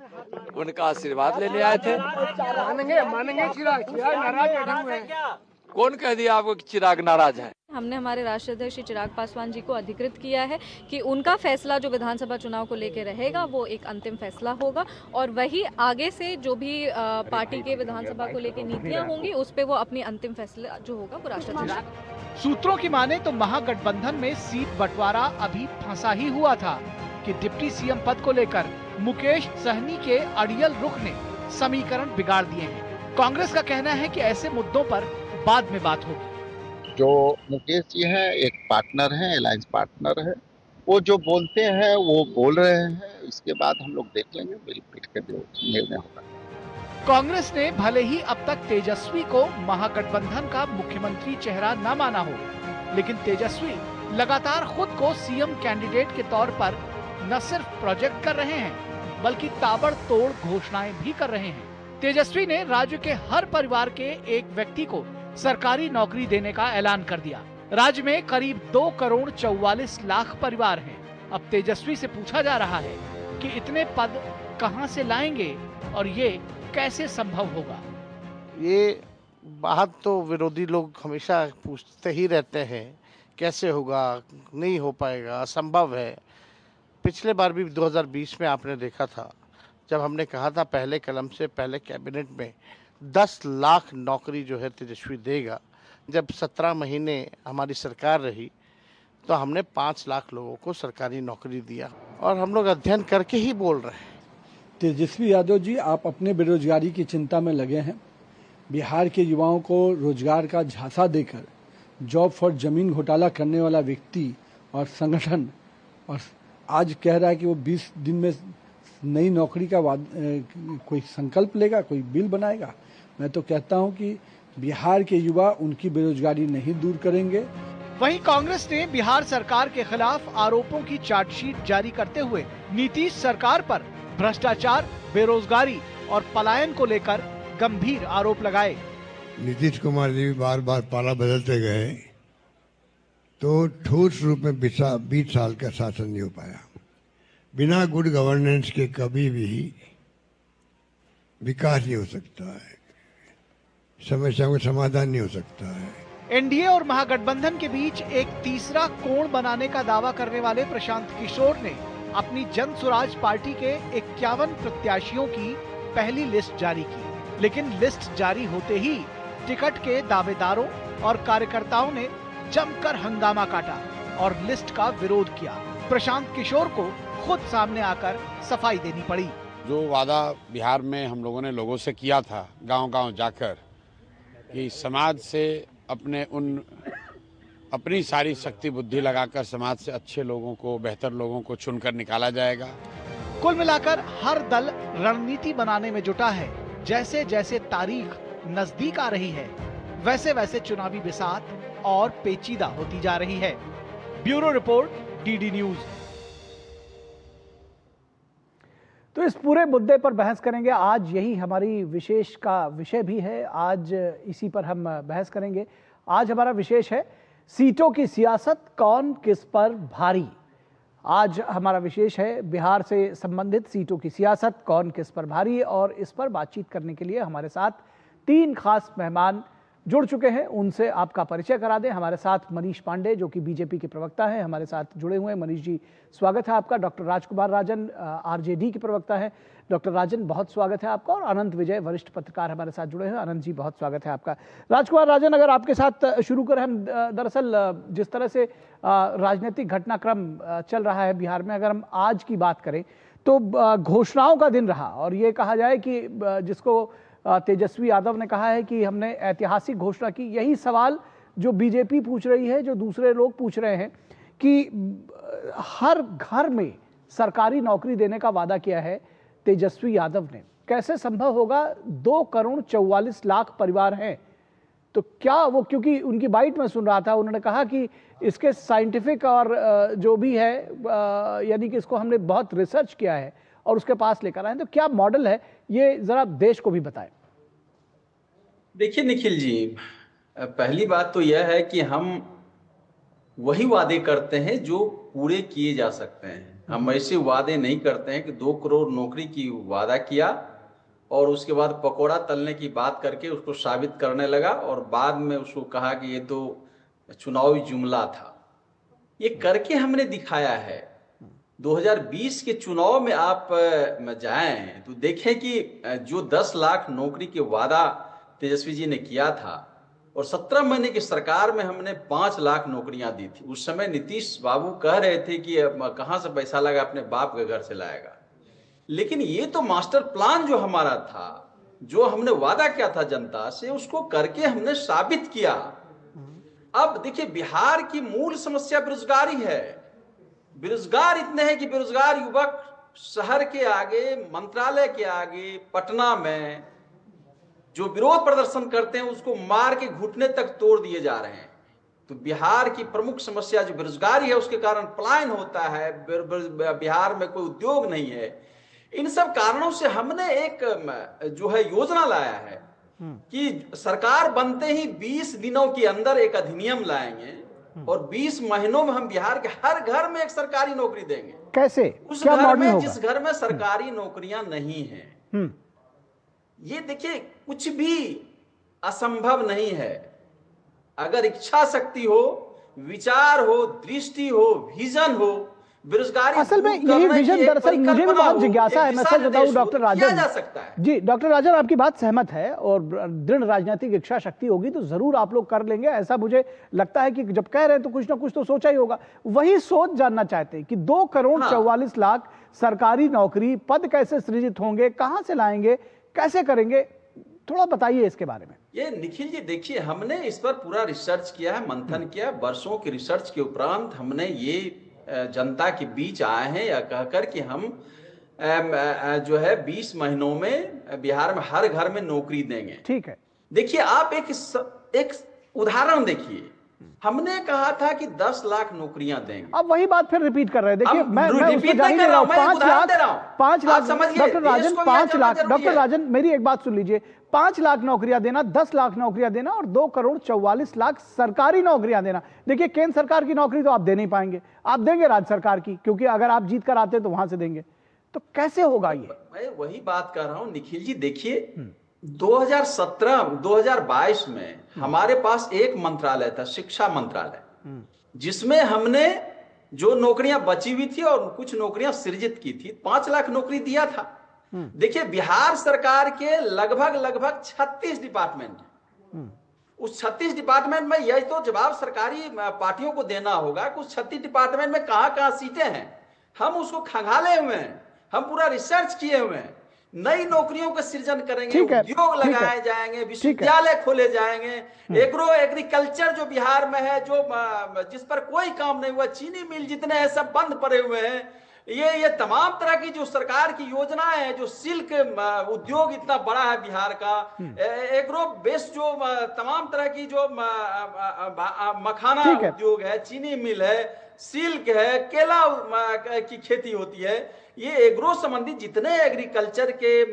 उनका आशीर्वाद लेने आए थे। मानेंगे चिराग नाराज बैठे हुए हैं। कौन कह दिया आपको कि चिराग नाराज है? हमने हमारे राष्ट्रीय अध्यक्ष श्री चिराग पासवान जी को अधिकृत किया है कि उनका फैसला जो विधानसभा चुनाव को लेकर रहेगा वो एक अंतिम फैसला होगा और वही आगे से जो भी पार्टी के विधानसभा को लेकर नीतियां होंगी उस पे वो अपनी अंतिम फैसला जो होगा वो राष्ट्रीय अध्यक्ष। सूत्रों की माने तो महागठबंधन में सीट बंटवारा अभी फंसा ही हुआ था कि डिप्टी सीएम पद को लेकर मुकेश सहनी के अड़ियल रुख ने समीकरण बिगाड़ दिए हैं। कांग्रेस का कहना है कि ऐसे मुद्दों पर बाद में बात होगी। जो मुकेश जी हैं एक पार्टनर हैं, अलायंस पार्टनर है, वो जो बोलते हैं वो बोल रहे हैं, इसके बाद हम लोग देख लेंगे, मिलकर के जो निर्णय होगा। कांग्रेस ने भले ही अब तक तेजस्वी को महागठबंधन का मुख्यमंत्री चेहरा न माना हो, लेकिन तेजस्वी लगातार खुद को सीएम कैंडिडेट के तौर पर न सिर्फ प्रोजेक्ट कर रहे हैं बल्कि ताबड़तोड़ घोषणाएं भी कर रहे हैं। तेजस्वी ने राज्य के हर परिवार के एक व्यक्ति को सरकारी नौकरी देने का ऐलान कर दिया। राज्य में करीब 2 करोड़ 44 लाख परिवार हैं। अब तेजस्वी से पूछा जा रहा है कि इतने पद कहां से लाएंगे और ये कैसे संभव होगा। ये बात तो विरोधी लोग हमेशा पूछते ही रहते हैं, कैसे होगा, नहीं हो पाएगा, असंभव है। पिछले बार भी 2020 में आपने देखा था जब हमने कहा था पहले कलम से पहले कैबिनेट में 10 लाख नौकरी जो है तेजस्वी देगा। जब 17 महीने हमारी सरकार रही तो हमने 5 लाख लोगों को सरकारी नौकरी दिया और हम लोग अध्ययन करके ही बोल रहे हैं। तेजस्वी यादव जी, आप अपने बेरोजगारी की चिंता में लगे हैं। बिहार के युवाओं को रोजगार का झांसा देकर जॉब फॉर जमीन घोटाला करने वाला व्यक्ति और संगठन और आज कह रहा है कि वो 20 दिन में नई नौकरी का कोई संकल्प लेगा, कोई बिल बनाएगा। मैं तो कहता हूं कि बिहार के युवा उनकी बेरोजगारी नहीं दूर करेंगे। वहीं कांग्रेस ने बिहार सरकार के खिलाफ आरोपों की चार्जशीट जारी करते हुए नीतीश सरकार पर भ्रष्टाचार, बेरोजगारी और पलायन को लेकर गंभीर आरोप लगाए। नीतीश कुमार जी बार बार पाला बदलते गए तो ठोस रूप में 20 साल का शासन नहीं हो पाया। बिना गुड गवर्नेंस के कभी भी विकास नहीं हो सकता है, समस्याओं का समाधान नहीं हो सकता है। एनडीए और महागठबंधन के बीच एक तीसरा कोण बनाने का दावा करने वाले प्रशांत किशोर ने अपनी जन स्वराज पार्टी के 51 प्रत्याशियों की पहली लिस्ट जारी की, लेकिन लिस्ट जारी होते ही टिकट के दावेदारों और कार्यकर्ताओं ने जमकर हंगामा काटा और लिस्ट का विरोध किया। प्रशांत किशोर को खुद सामने आकर सफाई देनी पड़ी। जो वादा बिहार में हम लोगों ने लोगों से किया था गांव-गांव जाकर कि समाज से अपनी सारी शक्ति बुद्धि लगाकर समाज से अच्छे लोगों को, बेहतर लोगों को चुनकर निकाला जाएगा। कुल मिलाकर हर दल रणनीति बनाने में जुटा है। जैसे जैसे तारीख नजदीक आ रही है वैसे वैसे चुनावी बिसात और पेचीदा होती जा रही है। Bureau report, DD news. तो इस पूरे मुद्दे पर बहस करेंगे। आज यही हमारी विशेष का विषय भी है, आज इसी पर हम बहस करेंगे। आज हमारा विशेष है सीटों की सियासत, कौन किस पर भारी। आज हमारा विशेष है बिहार से संबंधित सीटों की सियासत, कौन किस पर भारी। और इस पर बातचीत करने के लिए हमारे साथ 3 खास मेहमान जुड़ चुके हैं, उनसे आपका परिचय करा दें। हमारे साथ मनीष पांडे जो कि बीजेपी के प्रवक्ता हैं, हमारे साथ जुड़े हुए हैं। मनीष जी, स्वागत है आपका। डॉक्टर राजकुमार राजन आरजेडी के प्रवक्ता हैं। डॉक्टर राजन, बहुत स्वागत है आपका। और अनंत विजय, वरिष्ठ पत्रकार हमारे साथ जुड़े हैं। अनंत जी, बहुत स्वागत है आपका। राजकुमार राजन, अगर आपके साथ शुरू करें हम, दरअसल जिस तरह से राजनीतिक घटनाक्रम चल रहा है बिहार में, अगर हम आज की बात करें तो घोषणाओं का दिन रहा और ये कहा जाए कि जिसको तेजस्वी यादव ने कहा है कि हमने ऐतिहासिक घोषणा की। यही सवाल जो बीजेपी पूछ रही है, जो दूसरे लोग पूछ रहे हैं कि हर घर में सरकारी नौकरी देने का वादा किया है तेजस्वी यादव ने। कैसे संभव होगा? 2 करोड़ 44 लाख परिवार हैं, तो क्या वो, क्योंकि उनकी बाइट में सुन रहा था, उन्होंने कहा कि इसके साइंटिफिक और जो भी है, यानी कि इसको हमने बहुत रिसर्च किया है और उसके पास लेकर आए, तो क्या मॉडल है ये, जरा देश को भी बताएं। देखिए निखिल जी, पहली बात तो यह है कि हम वही वादे करते हैं जो पूरे किए जा सकते हैं। हम ऐसे वादे नहीं करते हैं कि 2 करोड़ नौकरी की वादा किया और उसके बाद पकोड़ा तलने की बात करके उसको साबित करने लगा और बाद में उसको कहा कि ये तो चुनावी जुमला था। ये करके हमने दिखाया है। 2020 के चुनाव में आप जाएं तो देखें कि जो 10 लाख नौकरी के वादा तेजस्वी जी ने किया था और 17 महीने की सरकार में हमने 5 लाख नौकरियां दी थी। उस समय नीतीश बाबू कह रहे थे कि कहां से पैसा लाएगा, अपने बाप के घर से लाएगा। लेकिन ये तो मास्टर प्लान जो हमारा था, जो हमने वादा किया था जनता से, उसको करके हमने साबित किया। अब देखिए, बिहार की मूल समस्या बेरोजगारी है। बेरोजगार इतने हैं कि बेरोजगार युवक शहर के आगे, मंत्रालय के आगे, पटना में जो विरोध प्रदर्शन करते हैं उसको मार के घुटने तक तोड़ दिए जा रहे हैं। तो बिहार की प्रमुख समस्या जो बेरोजगारी है, उसके कारण पलायन होता है, बिहार में कोई उद्योग नहीं है। इन सब कारणों से हमने एक जो है योजना लाया है कि सरकार बनते ही 20 दिनों के अंदर एक अधिनियम लाएंगे और 20 महीनों में हम बिहार के हर घर में एक सरकारी नौकरी देंगे। कैसे? उस क्या घर में, होगा? जिस घर में सरकारी नौकरियां नहीं है। ये देखिए, कुछ भी असंभव नहीं है। अगर इच्छा शक्ति हो, विचार हो, दृष्टि हो, विजन हो, बेरोजगारी असल में यही विजन, दरअसल मुझे भी बहुत जिज्ञासा है। मैं सच बताऊं डॉक्टर राजन जी, डॉक्टर राजन आपकी बात सहमत है और दृढ़ राजनीतिक इच्छा शक्ति होगी तो जरूर आप लोग कर लेंगे, ऐसा मुझे लगता है कि जब कह रहे हैं तो कुछ ना कुछ तो सोचा ही होगा। वही सोच जानना चाहते हैं कि 2 करोड़ 44 लाख सरकारी नौकरी पद कैसे सृजित होंगे, कहां से लाएंगे, कैसे करेंगे, थोड़ा बताइए इसके बारे में। ये निखिल जी देखिए, हमने इस पर पूरा रिसर्च किया है, मंथन किया। वर्षों की रिसर्च के उपरांत हमने ये जनता के बीच आए हैं या कहकर कि हम जो है 20 महीनों में बिहार में हर घर में नौकरी देंगे। ठीक है। देखिए, आप एक उदाहरण देखिए। हमने कहा था कि 10 लाख नौकरियां देंगे। अब वही बात फिर रिपीट कर रहे हैं। देखिए, मैं उसको जान नहीं रहा हूं। 5 लाख डॉक्टर राजन, 5 लाख डॉक्टर राजन, मेरी एक बात सुन लीजिए। 5 लाख नौकरियां देना, 10 लाख नौकरियां देना और 2 करोड़ 44 लाख सरकारी नौकरियां देना। देखिए, केंद्र सरकार की नौकरी तो आप दे नहीं पाएंगे, आप देंगे राज्य सरकार की, क्योंकि अगर आप जीत कर आते तो वहां से देंगे। तो कैसे होगा ये? मैं वही बात कर रहा हूं निखिल जी। देखिए, 2017-2022 में हमारे पास एक मंत्रालय था, शिक्षा मंत्रालय, जिसमें हमने जो नौकरियां बची हुई थी और कुछ नौकरियां सृजित की थी, 5 लाख नौकरी दिया था। देखिए, बिहार सरकार के लगभग 36 डिपार्टमेंट है। उस 36 डिपार्टमेंट में यह तो जवाब सरकारी पार्टियों को देना होगा कि उस 36 डिपार्टमेंट में कहां सीटें हैं। हम उसको खंगाले हुए हैं, हम पूरा रिसर्च किए हुए हैं। नई नौकरियों का सृजन करेंगे, उद्योग लगाए जाएंगे, विश्वविद्यालय खोले जाएंगे, एग्रीकल्चर जो बिहार में है, जो जिस पर कोई काम नहीं हुआ, चीनी मिल जितने हैं सब बंद पड़े हुए हैं। ये तमाम तरह की जो सरकार की योजनाएं हैं, जो सिल्क उद्योग इतना बड़ा है बिहार का, एग्रो बेस्ड जो तमाम तरह की जो मखाना उद्योग है, चीनी मिल है, सिल्क है, केला की खेती होती है, ये एग्रो संबंधित जितने एग्रीकल्चर के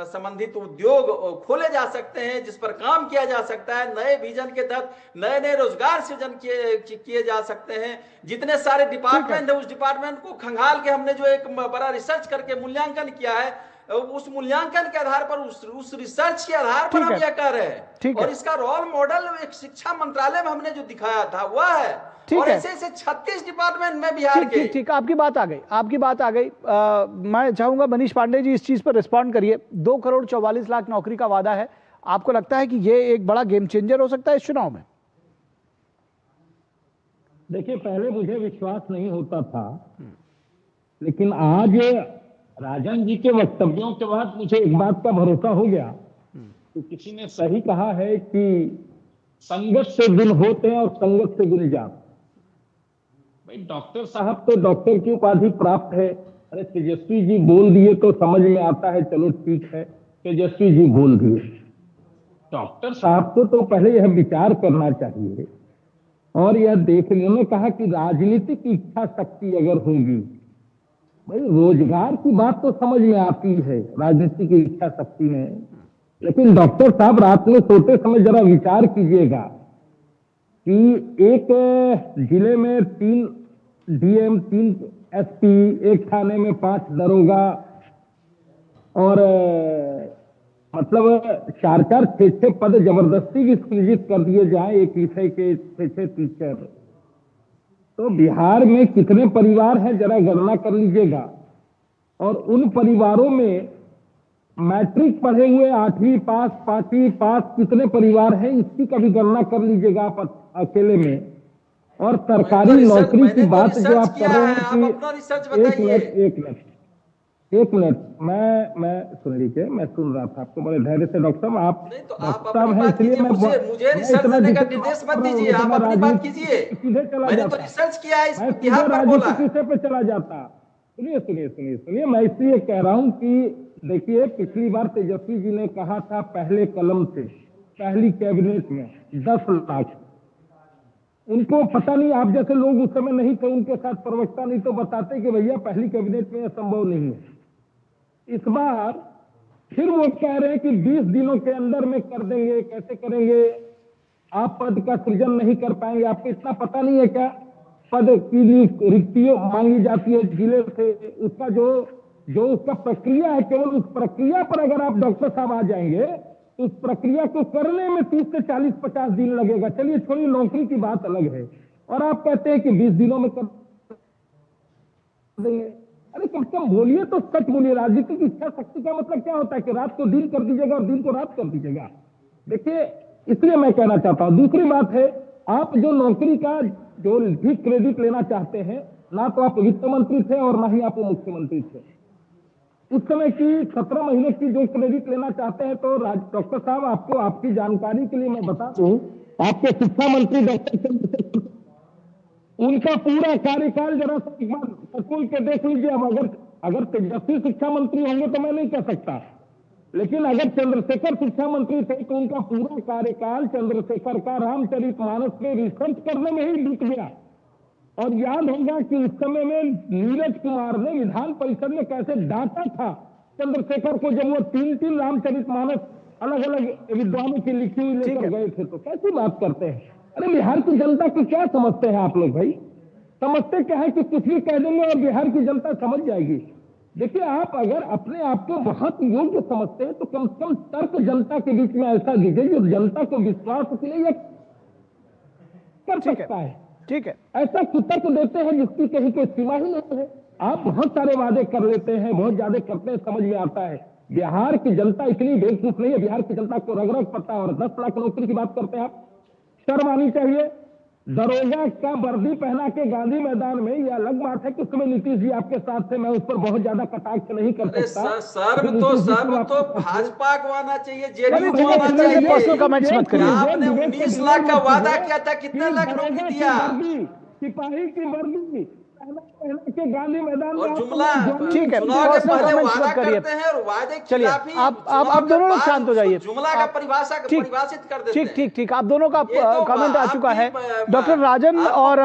संबंधित उद्योग खोले जा सकते हैं, जिस पर काम किया जा सकता है, नए विजन के तहत नए नए रोजगार सृजन किए जा सकते हैं। जितने सारे डिपार्टमेंट है, उस डिपार्टमेंट को खंगाल के हमने जो एक बड़ा रिसर्च करके मूल्यांकन किया है, उस मूल्यांकन के आधार पर, उस रिसर्च के आधार पर हम यह कह रहे हैं। और इसका रोल मॉडल एक शिक्षा मंत्रालय में हमने जो दिखाया था वह है। और ऐसे 36 डिपार्टमेंट में बिहार के। ठीक, आपकी बात आ गई। मैं चाहूंगा मनीष पांडे जी इस चीज पर रिस्पॉन्ड करिए। 2 करोड़ 44 लाख नौकरी का वादा है, आपको लगता है कि ये एक बड़ा गेम चेंजर हो सकता है इस चुनाव में? देखिए, पहले मुझे विश्वास नहीं होता था, लेकिन आज राजन जी के वक्तव्यों के बाद मुझे एक बात का भरोसा हो गया कि किसी ने सही कहा है कि संगत से गुण होते हैं और संगत से गुण जाते। भाई, डॉक्टर साहब तो डॉक्टर की उपाधि प्राप्त है। अरे तेजस्वी जी बोल दिए तो समझ में आता है, चलो ठीक है, तेजस्वी जी बोल दिए। डॉक्टर साहब को तो पहले यह विचार करना चाहिए और यह देखने में कहा कि राजनीतिक इच्छा शक्ति अगर होगी भाई रोजगार की बात तो समझ में आती है राजनीति की इच्छा शक्ति में, लेकिन डॉक्टर साहब रात में सोते समय जरा विचार कीजिएगा कि एक जिले में 3 डीएम, 3 एसपी, एक थाने में 5 दरोगा और मतलब 4-4, 6-6 पद जबरदस्ती की सृजित कर दिए जाए एक विषय के 6-6 टीचर। तो बिहार में कितने परिवार हैं जरा गणना कर लीजिएगा, और उन परिवारों में मैट्रिक पढ़े हुए 8वीं पास, 5वीं पास कितने परिवार हैं, इसकी कभी गणना कर लीजिएगा आप अकेले में। और सरकारी नौकरी की बात जो आप कर रहे हैं कि एक मिनट मैं सुन लीजिए, मैं सुन रहा था आपको बड़े धैर्य से। डॉक्टर साहब आप डॉक्टर साहब हैं, इसलिए मुझे रिसर्च करने का निर्देश मत दीजिए, आप अपनी बात कीजिए। सीधे चला मैंने जाता तो रिसर्च किया है, मैं बिहार पर बोला। विषय पे चला जाता। सुनिए, मैं इसलिए कह रहा हूं कि देखिए पिछली बार तेजस्वी जी ने कहा था पहले कलम से, पहली कैबिनेट में 10 लाख। उनको पता नहीं, आप जैसे लोग उस समय नहीं थे, उनके साथ प्रवक्ता नहीं तो बताते कि भैया पहली कैबिनेट में यह संभव नहीं है। इस बार फिर वो कह रहे हैं कि 20 दिनों के अंदर में कर देंगे। कैसे करेंगे? आप पद का सृजन नहीं कर पाएंगे। आपको इतना पता नहीं है क्या? पद की रिक्तियों मांगी जाती है जिले से, उसका जो उसका प्रक्रिया है, केवल उस प्रक्रिया पर अगर आप डॉक्टर साहब आ जाएंगे तो उस प्रक्रिया को करने में 30 से 40-50 दिन लगेगा। चलिए छोड़िए, नौकरी की बात अलग है। और आप कहते हैं कि 20 दिनों में कर देंगे। अरे कम से कम बोलिए तो सच बोलिए। राजनीति की इच्छा शक्ति का मतलब क्या होता है कि रात को दिन कर दीजिएगा और दिन को रात कर दीजिएगा। देखिए, इसलिए मैं कहना चाहता हूं। दूसरी बात है, आप जो नौकरी का जो भी क्रेडिट लेना चाहते हैं, ना तो आप वित्त मंत्री थे और ना ही आप मुख्यमंत्री थे। उस समय की 17 महीने की जो क्रेडिट लेना चाहते हैं, तो डॉक्टर साहब आपको, आपकी जानकारी के लिए मैं बता दूं, आपके शिक्षा मंत्री डॉक्टर उनका पूरा कार्यकाल जरा एक बार खोल के देख लीजिए। अब अगर तेजस्वी शिक्षा मंत्री होंगे तो मैं नहीं कह सकता, लेकिन अगर चंद्रशेखर शिक्षा मंत्री थे तो उनका पूरा कार्यकाल चंद्रशेखर का रामचरितमानस पे रिसर्च करने में ही बीत गया। और याद होगा कि उस समय में नीरज कुमार ने विधान परिषद में कैसे डांटा था चंद्रशेखर को, जब वो 3 रामचरितमानस अलग अलग विद्वानों की लिखी हुई लेकर गए थे। तो कैसी बात करते हैं? अरे बिहार की जनता को क्या समझते हैं आप लोग? भाई समझते क्या है कि कुछ भी कह देंगे और बिहार की जनता समझ जाएगी। देखिए, आप अगर अपने आप को बहुत योग्य समझते हैं तो कम से कम तर्क जनता के बीच में ऐसा दीजिए जो जनता को विश्वास इसलिए कर सकता है। ठीक है, ऐसा कुतर्क देते हैं जिसकी कहीं कोई सीमा ही नहीं है। आप बहुत सारे वादे कर लेते हैं, बहुत ज्यादा करते हैं, समझ में आता है। बिहार की जनता इतनी बेवकूफ नहीं है। बिहार की जनता को रग रग पता है। और 10 लाख नौकरी की बात करते हैं आप, शर्म आनी चाहिए। दरोगा का वर्दी पहना के गांधी मैदान में, यह अलग बात है कि उसमें नीतीश जी आपके साथ थे, मैं उस पर बहुत ज्यादा कटाक्ष नहीं कर सकता। सर्व तो भाजपा को आना चाहिए, जेडीयू को आना चाहिए। पर्सनल कमेंट्स मत करिए। आपने 19 लाख का वादा किया था, कितने लाख नौकरी दिया? सिपाही की वर्दी के गांधी मैदान और जुमला, ठीक है, चुनाव के पहले वादा करते हैं और वादे के खिलाफ ही। आप दोनों लोग शांत हो जाइए। जुमला का परिभाषित कर देते हैं। ठीक, आप दोनों का कमेंट आ चुका है। डॉक्टर राजन और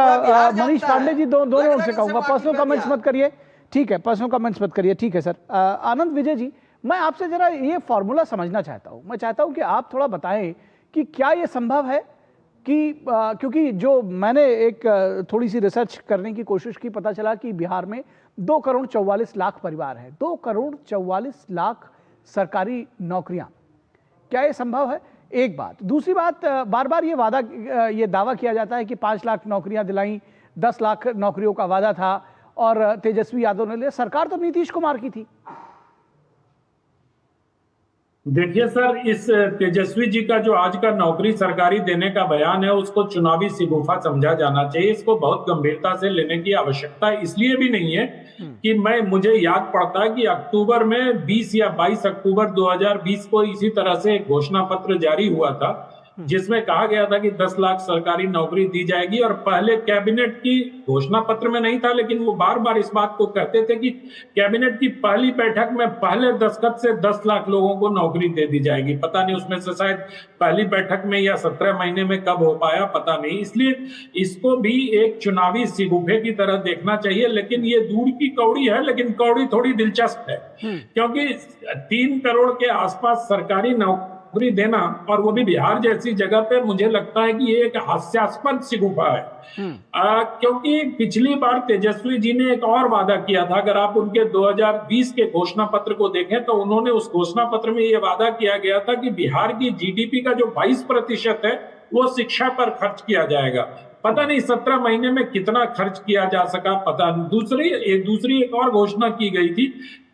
मनीष पांडे जी दोनों लोग से कहूंगा पर्सनल कमेंट्स मत करिए। ठीक है, पर्सनल कमेंट्स मत करिए। ठीक है सर। आनंद विजय जी, मैं आपसे जरा ये फॉर्मूला समझना चाहता हूं। मैं चाहता हूं कि आप थोड़ा बताएं कि क्या ये संभव है कि क्योंकि जो मैंने एक थोड़ी सी रिसर्च करने की कोशिश की, पता चला कि बिहार में 2 करोड़ 44 लाख परिवार हैं। 2 करोड़ 44 लाख सरकारी नौकरियां, क्या ये संभव है? एक बात। दूसरी बात, बार बार ये दावा किया जाता है कि 5 लाख नौकरियां दिलाई, 10 लाख नौकरियों का वादा था और तेजस्वी यादव ने लिया। सरकार तो नीतीश कुमार की थी। देखिए सर, इस तेजस्वी जी का जो आज का नौकरी सरकारी देने का बयान है, उसको चुनावी शिगुफा समझा जाना चाहिए। इसको बहुत गंभीरता से लेने की आवश्यकता इसलिए भी नहीं है कि मुझे याद पड़ता है कि अक्टूबर में 20 या 22 अक्टूबर 2020 को इसी तरह से एक घोषणा पत्र जारी हुआ था जिसमें कहा गया था कि 10 लाख सरकारी नौकरी दी जाएगी, और पहले कैबिनेट की घोषणा पत्र में नहीं था, लेकिन वो बार बार इस बात को कहते थे कि कैबिनेट की पहली बैठक में पहले दस्तखत से 10 लाख लोगों को नौकरी दे दी जाएगी। पता नहीं उसमें से शायद पहली बैठक में या 17 महीने में कब हो पाया, पता नहीं। इसलिए इसको भी एक चुनावी सिगुफे की तरह देखना चाहिए। लेकिन ये दूध की कौड़ी है, लेकिन कौड़ी थोड़ी दिलचस्प है, क्योंकि 3 करोड़ के आसपास सरकारी नौकरी देना, और वो भी बिहार जैसी जगह पे, मुझे लगता है कि ये एक हास्यास्पद सिगुफा है। क्योंकि पिछली बार तेजस्वी जी ने एक और वादा किया था। अगर आप उनके 2020 के घोषणा पत्र को देखें तो उन्होंने उस घोषणा पत्र में ये वादा किया गया था कि बिहार की जीडीपी का जो 22% है वो शिक्षा पर खर्च किया जाएगा। पता नहीं 17 महीने में कितना खर्च किया जा सका, पता नहीं। दूसरी एक और घोषणा की गई थी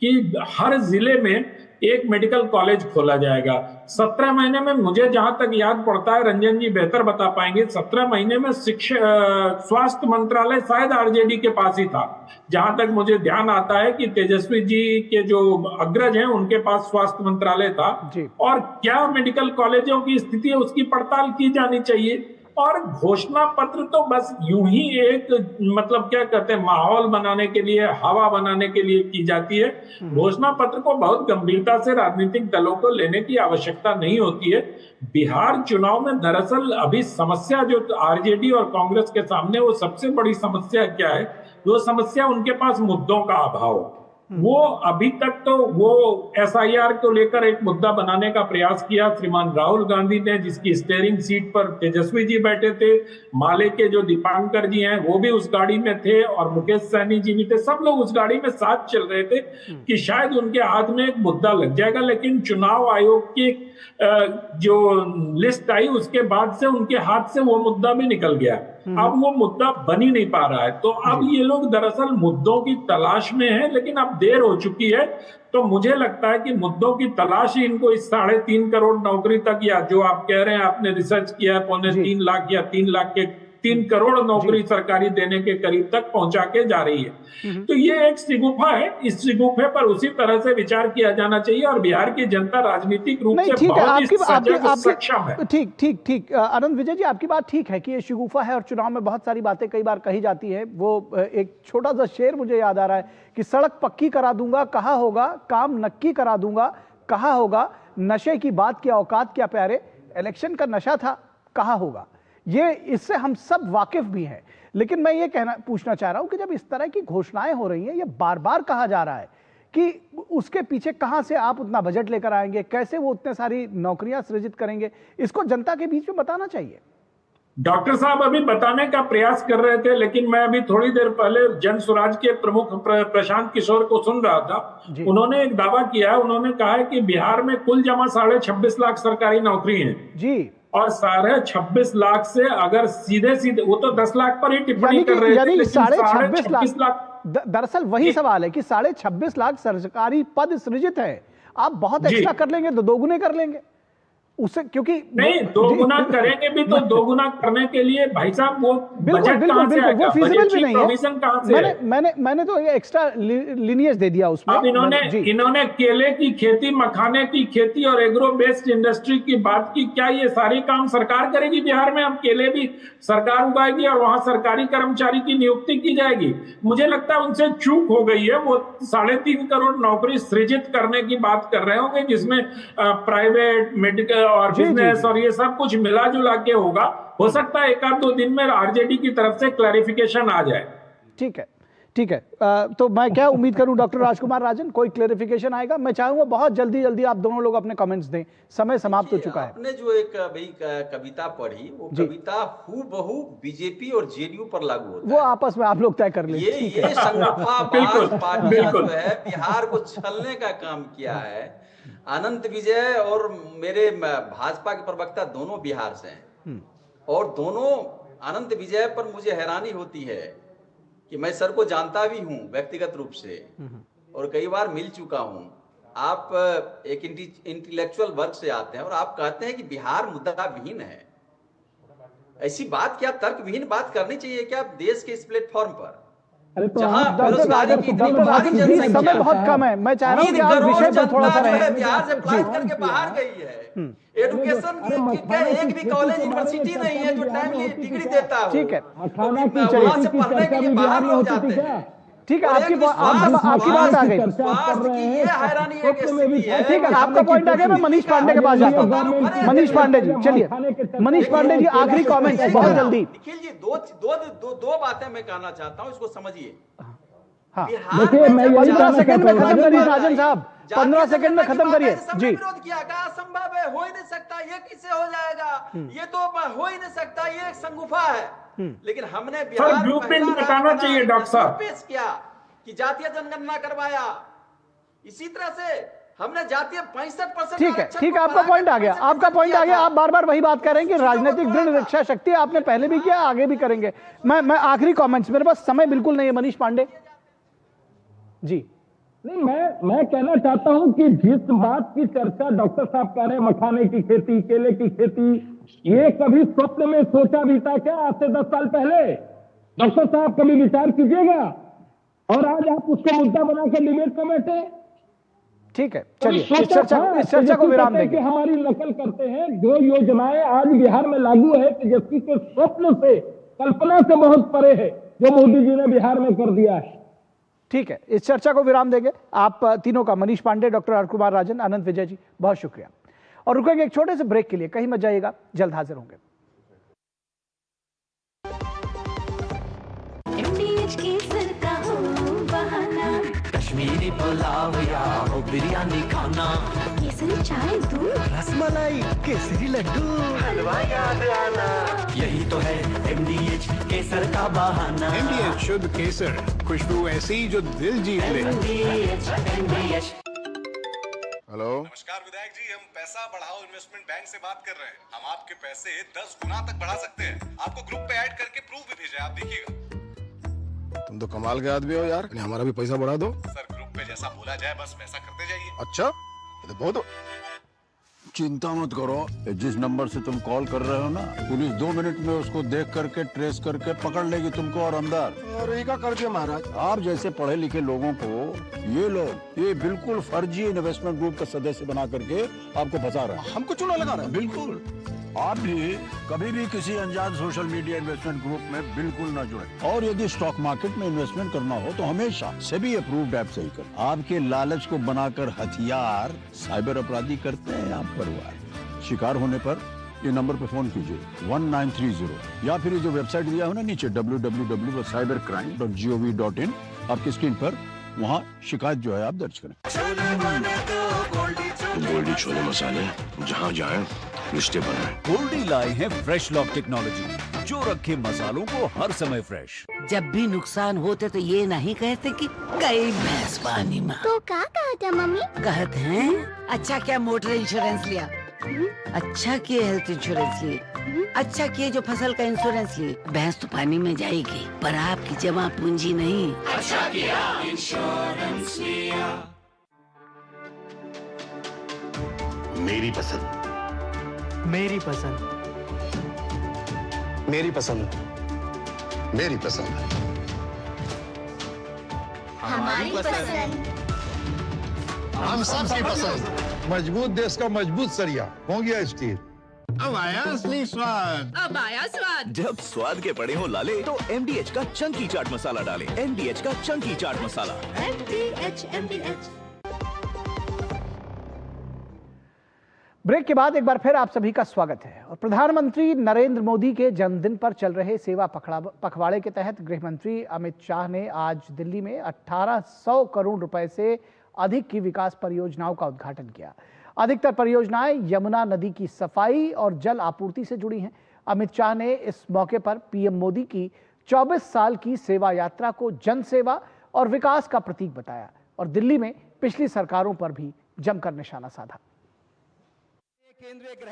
कि हर जिले में एक मेडिकल कॉलेज खोला जाएगा। 17 महीने में, मुझे जहां तक याद पड़ता है, रंजन जी बेहतर बता पाएंगे, 17 महीने में स्वास्थ्य मंत्रालय शायद आरजेडी के पास ही था। जहां तक मुझे ध्यान आता है कि तेजस्वी जी के जो अग्रज हैं उनके पास स्वास्थ्य मंत्रालय था। और क्या मेडिकल कॉलेजों की स्थिति है उसकी पड़ताल की जानी चाहिए। और घोषणा पत्र तो बस यूं ही एक, मतलब क्या कहते हैं, माहौल बनाने के लिए, हवा बनाने के लिए की जाती है। घोषणा पत्र को बहुत गंभीरता से राजनीतिक दलों को लेने की आवश्यकता नहीं होती है। बिहार चुनाव में दरअसल अभी समस्या जो आरजेडी और कांग्रेस के सामने, वो सबसे बड़ी समस्या क्या है? वो समस्या उनके पास मुद्दों का अभाव। वो अभी तक तो वो एसआईआर को लेकर एक मुद्दा बनाने का प्रयास किया श्रीमान राहुल गांधी ने, जिसकी स्टीयरिंग सीट पर तेजस्वी जी बैठे थे, माले के जो दीपांकर जी हैं वो भी उस गाड़ी में थे, और मुकेश सहनी जी भी थे। सब लोग उस गाड़ी में साथ चल रहे थे कि शायद उनके हाथ में एक मुद्दा लग जाएगा। लेकिन चुनाव आयोग की जो लिस्ट आई उसके बाद से उनके हाथ से वो मुद्दा भी निकल गया। अब वो मुद्दा बन ही नहीं पा रहा है। तो अब ये लोग दरअसल मुद्दों की तलाश में हैं, लेकिन अब देर हो चुकी है। तो मुझे लगता है कि मुद्दों की तलाश ही इनको इस 3.5 करोड़ नौकरी तक, या जो आप कह रहे हैं, आपने रिसर्च किया है, 3.25 लाख या 3 लाख के 3 करोड़ नौकरी सरकारी देने के करीब तक पहुंचा के जा रही है। तो ये एक सिगुफा है। इस सिगुफे पर उसी तरह से विचार किया जाना चाहिए, और बिहार की जनता राजनीतिक रूप से बहुत ही सक्षम है। ठीक आनंद विजय जी, आपकी बात ठीक है कि ये शिगुफा है, और चुनाव में बहुत सारी बातें कई बार कही जाती है। वो एक छोटा सा शेर मुझे याद आ रहा है कि सड़क पक्की करा दूंगा कहा होगा, काम नक्की करा दूंगा कहा होगा, नशे की बात की औकात क्या प्यारे, इलेक्शन का नशा था कहा होगा। ये इससे हम सब वाकिफ भी हैं। लेकिन मैं ये पूछना चाह रहा हूं कि जब इस तरह की घोषणाएं हो रही हैं, ये बार बार कहा जा रहा है कि उसके पीछे कहां से आप उतना बजट लेकर आएंगे, कैसे वो उतने सारी नौकरियां सृजित करेंगे, इसको जनता के बीच में बताना चाहिए। डॉक्टर साहब अभी बताने का प्रयास कर रहे थे, लेकिन मैं अभी थोड़ी देर पहले जन स्वराज के प्रमुख प्रशांत किशोर को सुन रहा था। उन्होंने एक दावा किया है, उन्होंने कहा है कि बिहार में कुल जमा 26.5 लाख सरकारी नौकरी है जी, और 26.5 लाख से अगर सीधे वो तो 10 लाख पर ही टिप्पणी कर रहे थे, 26.5 लाख दरअसल वही सवाल है कि 26.5 लाख सरकारी पद सृजित है। आप बहुत एक्स्ट्रा कर लेंगे तो 2 गुने कर लेंगे उससे, क्योंकि नहीं 2 गुना करेंगे भी तो 2 गुना करने के लिए भाई साहब वो बजट कहां से आएगा, वो फिजिबल भी नहीं प्रोविजन कहां से है? मैंने तो ये एक्स्ट्रा लीनियज दे दिया उसमें। अब इन्होंने केले की खेती, मखाने की खेती और एग्रो बेस्ड इंडस्ट्री की बात की। क्या ये सारे काम सरकार करेगी बिहार में? अब केले भी सरकार उगाएगी और वहां सरकारी कर्मचारी की नियुक्ति की जाएगी। मुझे लगता है उनसे चूक हो गई है। वो 3.5 करोड़ नौकरी सृजित करने की बात कर रहे होंगे, जिसमें प्राइवेट, मेडिकल और बिजनेस और ये सब कुछ मिला जुला के होगा। हो सकता है 1-2 दिन में आरजेडी की तरफ से क्लैरिफिकेशन आ जाए। ठीक है। तो मैं क्या उम्मीद करूं डॉक्टर राजकुमार राजन, कोई क्लैरिफिकेशन आएगा? मैं चाहूंगा बहुत जल्दी आप दोनों लोग अपने कमेंट्स दें, समय समाप्त हो चुका है। आपने जो एक कविता पढ़ी, वो कविता हूबहू बीजेपी और जेडीयू पर लागू होता है। वो आपस में आप लोग तय कर लें। ये संगठनवाद पार्टियां जो है बिहार को छलने का काम किया है। अनंत विजय और मेरे भाजपा के प्रवक्ता दोनों बिहार से हैं, और दोनों अनंत विजय पर मुझे हैरानी होती है कि मैं सर को जानता भी हूं व्यक्तिगत रूप से और कई बार मिल चुका हूं। आप एक इंटेलेक्चुअल वर्ग से आते हैं और आप कहते हैं कि बिहार मुद्दा विहीन है। ऐसी बात क्या, तर्क विहीन बात करनी चाहिए क्या देश के इस प्लेटफॉर्म पर? जहाँ डॉक्टर बेरोजगारी राजन की इतनी बड़ी जी, जनसंख्या समय बहुत कम है। मैं चाह रहा हूँ कि आप विषय पर थोड़ा सा रहें। बिहार से पलायन करके बाहर गई है। एजुकेशन की एक भी कॉलेज यूनिवर्सिटी नहीं है जो टाइमली डिग्री देता हो। ठीक है, वहां से पढ़ने के लिए बाहर लोग जाते हैं। ठीक है, आपकी बात आ गई। स्वास्थ्य की ये हैरानी है कि स्थिति है। ठीक है, आपका पॉइंट आ गया। मैं मनीष पांडे के पास जाता हूँ। मनीष पांडे जी, चलिए मनीष पांडे जी, आखिरी कमेंट्स बहुत जल्दी। निखिल जी, दो बातें मैं कहना चाहता हूँ, इसको समझिए। हाँ, देखिए, 15 सेकंड में खत्म करिए राजन साहब, 15 सेकंड में खत्म करिए जी। विरोध किया, कहा असंभव है, हो ही नहीं सकता, ये किससे हो जाएगा, ये तो हो ही नहीं सकता, ये एक संगुफा है। लेकिन हमने बिहार ब्लूप्रिंट बताना चाहिए डॉक्टर साहब, पेश किया कि जातीय जनगणना करवाया। इसी तरह से हमने जातीय 65%। ठीक है, ठीक है, आपका पॉइंट आ गया, आपका पॉइंट आ गया। आप बार बार वही बात कर रहे हैं कि राजनीतिक दृढ़ इच्छा शक्ति आपने पहले भी किया, आगे भी करेंगे। मैं आखिरी कमेंट्स, मेरे पास समय बिल्कुल नहीं है। मनीष पांडे जी। नहीं, मैं कहना चाहता हूं कि जिस बात की चर्चा डॉक्टर साहब कर रहे हैं, मखाने की खेती, केले की खेती, ये कभी स्वप्न में सोचा भी था क्या आज से 10 साल पहले? डॉक्टर साहब कभी विचार कीजिएगा। और आज आप उसको मुद्दा बना के डिबेट में बैठे। ठीक है, चलिए इस चर्चा को विराम देंगे। हमारी नकल करते हैं। जो योजनाएं आज बिहार में लागू है, तेजस्वी के स्वप्न से, कल्पना से बहुत परे है जो मोदी जी ने बिहार में कर दिया है। ठीक है, इस चर्चा को विराम देंगे। आप तीनों का, मनीष पांडे, डॉक्टर आर कुमार राजन, आनंद विजय जी, बहुत शुक्रिया। और रुकेंगे एक छोटे से ब्रेक के लिए, कहीं मत जाइएगा, जल्द हाजिर होंगे। कश्मीरी पुलाव या हो बिरयानी खाना, केसरी चाय दूध, रसमलाई, केसरी लड्डू, हलवा याद आना, यही तो है MDH केसर का बहाना। MDH शुद्ध केसर, खुशबू ऐसी जो दिल जीत ले। MDH। हेलो, नमस्कार विधायक जी, हम पैसा बढ़ाओ इन्वेस्टमेंट बैंक से बात कर रहे हैं। हम आपके पैसे 10 गुना तक बढ़ा सकते हैं। आपको ग्रुप पे ऐड करके प्रूफ भी भेजा है, आप देखिएगा। तुम तो कमाल के आदमी हो यार, हमारा भी पैसा बढ़ा दो। सर, ग्रुप पे जैसा बोला जाए बस वैसा करते जाइए। अच्छा, ये तो बहुत। चिंता मत करो, जिस नंबर से तुम कॉल कर रहे हो ना, पुलिस 2 मिनट में उसको देख करके ट्रेस करके पकड़ लेगी तुमको और अंदर। और ये क्या कर दिया महाराज? आप जैसे पढ़े लिखे लोगों को ये लोग ये बिल्कुल फर्जी इन्वेस्टमेंट ग्रुप का सदस्य बना करके आपको फंसा रहे हैं। हमको चूना लगा रहे हैं। बिल्कुल, आप भी कभी भी किसी अनजान सोशल मीडिया इन्वेस्टमेंट ग्रुप में बिल्कुल न जुड़े। और यदि स्टॉक मार्केट में इन्वेस्टमेंट करना हो तो हमेशा सेबी अप्रूव्ड ऐप से ही करें। आपके लालच को बनाकर हथियार साइबर अपराधी करते हैं आप परिवार। शिकार होने पर ये नंबर पर फोन कीजिए 1930 या फिर ये जो वेबसाइट दिया है ना नीचे www.cybercrime.gov.in, आपकी स्क्रीन पर, वहाँ शिकायत जो है आप दर्ज करें। गोल्डी छोले मसाले जहाँ जाए रिश्ते बने। गोल्डी लाए हैं फ्रेश लॉक टेक्नोलॉजी, जो रखे मसालों को हर समय फ्रेश। जब भी नुकसान होते तो ये नहीं कहते कि गई भैंस पानी में। तो क्या कहते मम्मी? कहते हैं अच्छा क्या मोटर इंश्योरेंस लिया, अच्छा किए हेल्थ इंश्योरेंस लिए, अच्छा किए जो फसल का इंश्योरेंस लिए। भैंस तो पानी में जाएगी पर आपकी जमा पूंजी नहीं। अच्छा किया इंश्योरेंस लिया। मेरी पसंद, मेरी पसंद, मेरी पसंद, मेरी पसंद, हमारी पसंद, हम सबकी पसंद। मजबूत देश का मजबूत सरिया हो गया स्टील। अब आया असली स्वाद, अब आया स्वाद। जब स्वाद के पड़े हो लाले तो MDH का चंकी चाट मसाला डालें। MDH का चंकी चाट मसाला। MDH। ब्रेक के बाद एक बार फिर आप सभी का स्वागत है। और प्रधानमंत्री नरेंद्र मोदी के जन्मदिन पर चल रहे सेवा पखवाड़े के तहत गृह मंत्री अमित शाह ने आज दिल्ली में 1800 करोड़ रुपए से अधिक की विकास परियोजनाओं का उद्घाटन किया। अधिकतर परियोजनाएं यमुना नदी की सफाई और जल आपूर्ति से जुड़ी हैं। अमित शाह ने इस मौके पर पीएम मोदी की 24 साल की सेवा यात्रा को जन सेवा और विकास का प्रतीक बताया और दिल्ली में पिछली सरकारों पर भी जमकर निशाना साधा।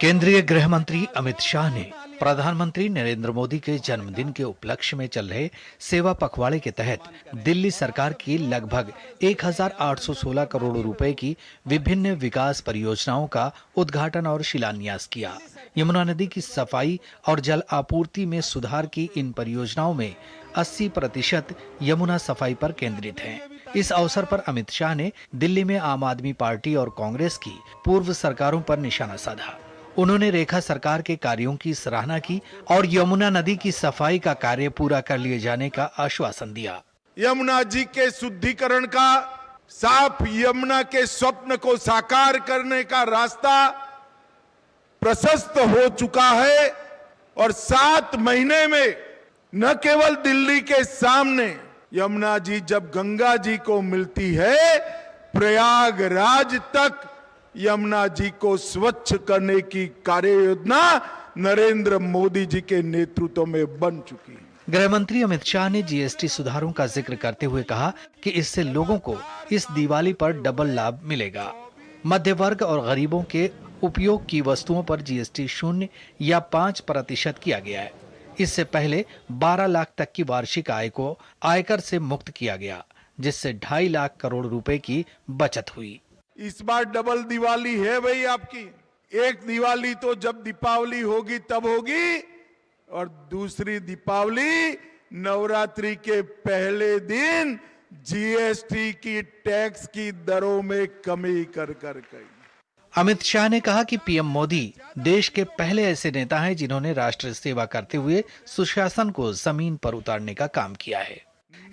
केंद्रीय गृह मंत्री अमित शाह ने प्रधानमंत्री नरेंद्र मोदी के जन्मदिन के उपलक्ष्य में चल रहे सेवा पखवाड़े के तहत दिल्ली सरकार की लगभग 1816 करोड़ रुपए की विभिन्न विकास परियोजनाओं का उद्घाटन और शिलान्यास किया। यमुना नदी की सफाई और जल आपूर्ति में सुधार की इन परियोजनाओं में 80% यमुना सफाई पर केंद्रित हैं। इस अवसर पर अमित शाह ने दिल्ली में आम आदमी पार्टी और कांग्रेस की पूर्व सरकारों पर निशाना साधा। उन्होंने रेखा सरकार के कार्यों की सराहना की और यमुना नदी की सफाई का कार्य पूरा कर लिए जाने का आश्वासन दिया। यमुना जी के शुद्धिकरण का, साफ यमुना के स्वप्न को साकार करने का रास्ता प्रशस्त हो चुका है और 7 महीने में न केवल दिल्ली के सामने यमुना जी जब गंगा जी को मिलती है, प्रयागराज तक यमुना जी को स्वच्छ करने की कार्य योजना नरेंद्र मोदी जी के नेतृत्व में बन चुकी है। गृह मंत्री अमित शाह ने जीएसटी सुधारों का जिक्र करते हुए कहा कि इससे लोगों को इस दिवाली पर डबल लाभ मिलेगा। मध्य वर्ग और गरीबों के उपयोग की वस्तुओं पर जीएसटी 0 या 5% किया गया है। इससे पहले 12 लाख तक की वार्षिक आय को आयकर से मुक्त किया गया, जिससे 2.5 लाख करोड़ रुपए की बचत हुई। इस बार डबल दिवाली है भाई आपकी। एक दिवाली तो जब दीपावली होगी तब होगी, और दूसरी दीपावली नवरात्रि के पहले दिन जीएसटी की टैक्स की दरों में कमी कर गई। अमित शाह ने कहा कि पीएम मोदी देश के पहले ऐसे नेता हैं जिन्होंने राष्ट्र सेवा करते हुए सुशासन को जमीन पर उतारने का काम किया है।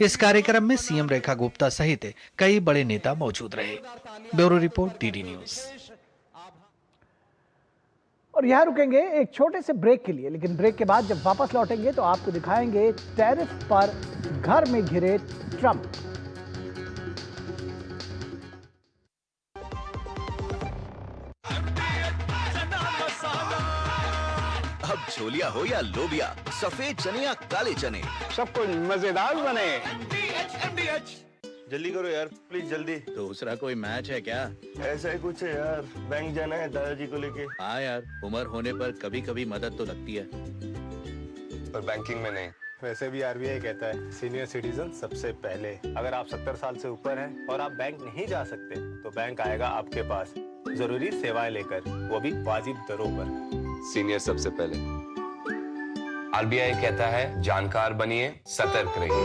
इस कार्यक्रम में सीएम रेखा गुप्ता सहित कई बड़े नेता मौजूद रहे। Bureau report, DD news. और यहाँ रुकेंगे एक छोटे से ब्रेक के लिए, लेकिन ब्रेक के बाद जब वापस लौटेंगे तो आपको दिखाएंगे टैरिफ पर घर में घिरे ट्रंप। अब छोलिया हो या लोबिया, सफेद चने या काले चने, सब कुछ मजेदार बने। जल्दी करो यार, प्लीज जल्दी। दूसरा कोई मैच है क्या? ऐसा ही कुछ है यार, बैंक जाना है दादाजी को लेके। हाँ यार, उम्र होने पर कभी कभी मदद तो लगती है, पर बैंकिंग में नहीं। वैसे भी आरबीआई कहता है सीनियर सिटीजन सबसे पहले। अगर आप 70 साल से ऊपर हैं और आप बैंक नहीं जा सकते तो बैंक आएगा आपके पास जरूरी सेवाएं लेकर, वो भी वाजिब दरों पर। सीनियर सबसे पहले। आरबीआई कहता है जानकार बनिए, सतर्क रहिए।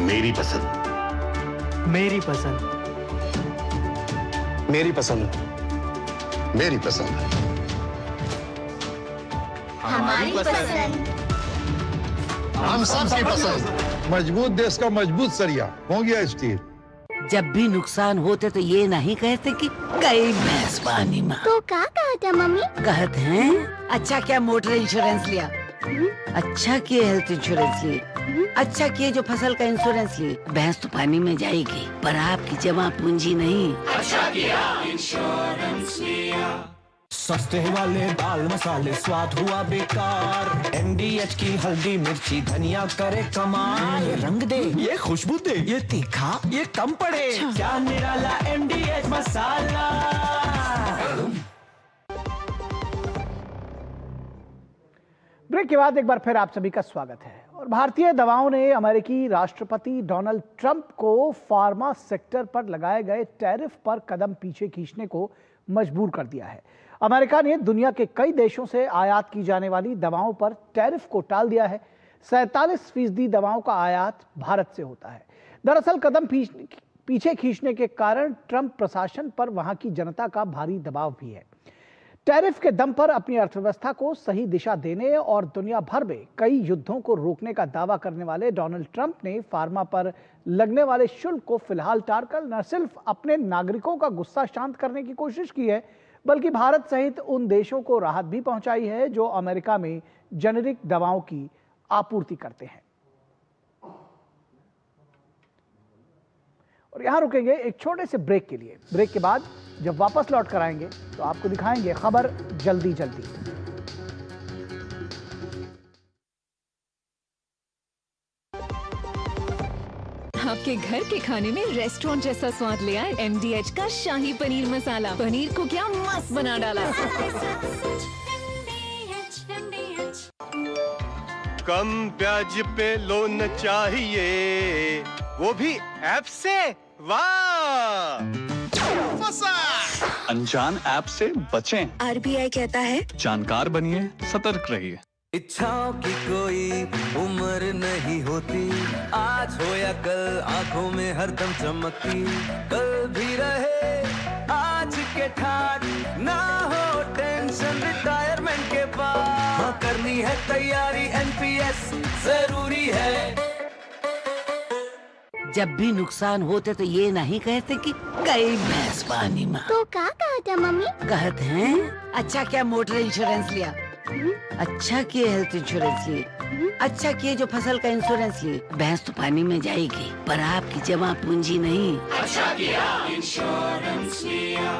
मेरी पसंद, मेरी पसंद, मेरी पसंद, मेरी पसंद, हमारी पसंद, हम सबकी पसंद। मजबूत देश का मजबूत सरिया हो गया स्टील। जब भी नुकसान होते तो ये नहीं कहते कि गई भैंस पानी में। तो क्या कहते मम्मी? कहते हैं अच्छा क्या मोटर इंश्योरेंस लिया, अच्छा किए हेल्थ इंश्योरेंस लिए, अच्छा किए जो फसल का इंश्योरेंस लिए। भैंस तो पानी में जाएगी पर आपकी जमा पूंजी नहीं। अच्छा किया इंश्योरेंस लिया। सस्ते वाले दाल मसाले स्वाद हुआ बेकार। एमडीएच की हल्दी मिर्ची धनिया करे कमाल। ये रंग दे, ये खुशबू दे, ये तीखा, ये कम पड़े। क्या निराला एमडीएच मसाला। ब्रेक के बाद एक बार फिर आप सभी का स्वागत है। और भारतीय दवाओं ने अमेरिकी राष्ट्रपति डोनाल्ड ट्रंप को फार्मा सेक्टर पर लगाए गए टैरिफ पर कदम पीछे खींचने को मजबूर कर दिया है। अमेरिका ने दुनिया के कई देशों से आयात की जाने वाली दवाओं पर टैरिफ को टाल दिया है। 47% दवाओं का आयात भारत से होता है। दरअसल कदम पीछे खींचने के कारण ट्रंप प्रशासन पर वहां की जनता का भारी दबाव भी है। टैरिफ के दम पर अपनी अर्थव्यवस्था को सही दिशा देने और दुनिया भर में कई युद्धों को रोकने का दावा करने वाले डोनाल्ड ट्रंप ने फार्मा पर लगने वाले शुल्क को फिलहाल टालकर न सिर्फ अपने नागरिकों का गुस्सा शांत करने की कोशिश की है, बल्कि भारत सहित उन देशों को राहत भी पहुंचाई है जो अमेरिका में जेनेरिक दवाओं की आपूर्ति करते हैं। और यहां रुकेंगे एक छोटे से ब्रेक के लिए। ब्रेक के बाद जब वापस लौट कर आएंगे तो आपको दिखाएंगे खबर जल्दी जल्दी। आपके घर के खाने में रेस्टोरेंट जैसा स्वाद ले आए एमडीएच का शाही पनीर मसाला। पनीर को क्या मस्त बना डाला। कम ब्याज पे लोन चाहिए, वो भी ऐप से। वाह! अनजान ऐप से बचें। RBI कहता है जानकार बनिए, सतर्क रहिए। इच्छाओं की कोई उम्र नहीं होती, आज हो या कल आंखों में हरदम चमकती, कल भी रहे आज के ठाट, ना हो टेंशन रिटायरमेंट के बाद, हाँ करनी है तैयारी NPS जरूरी है। जब भी नुकसान होते तो ये नहीं कहते कि गई भैंस पानी में। तो क्या कहा था मम्मी? कहते हैं अच्छा क्या मोटर इंश्योरेंस लिया, अच्छा किए हेल्थ इंश्योरेंस लिए, अच्छा किए जो फसल का इंश्योरेंस लिए। भैंस तो पानी में जाएगी पर आपकी जमा पूंजी नहीं। अच्छा किया इंश्योरेंस लिया।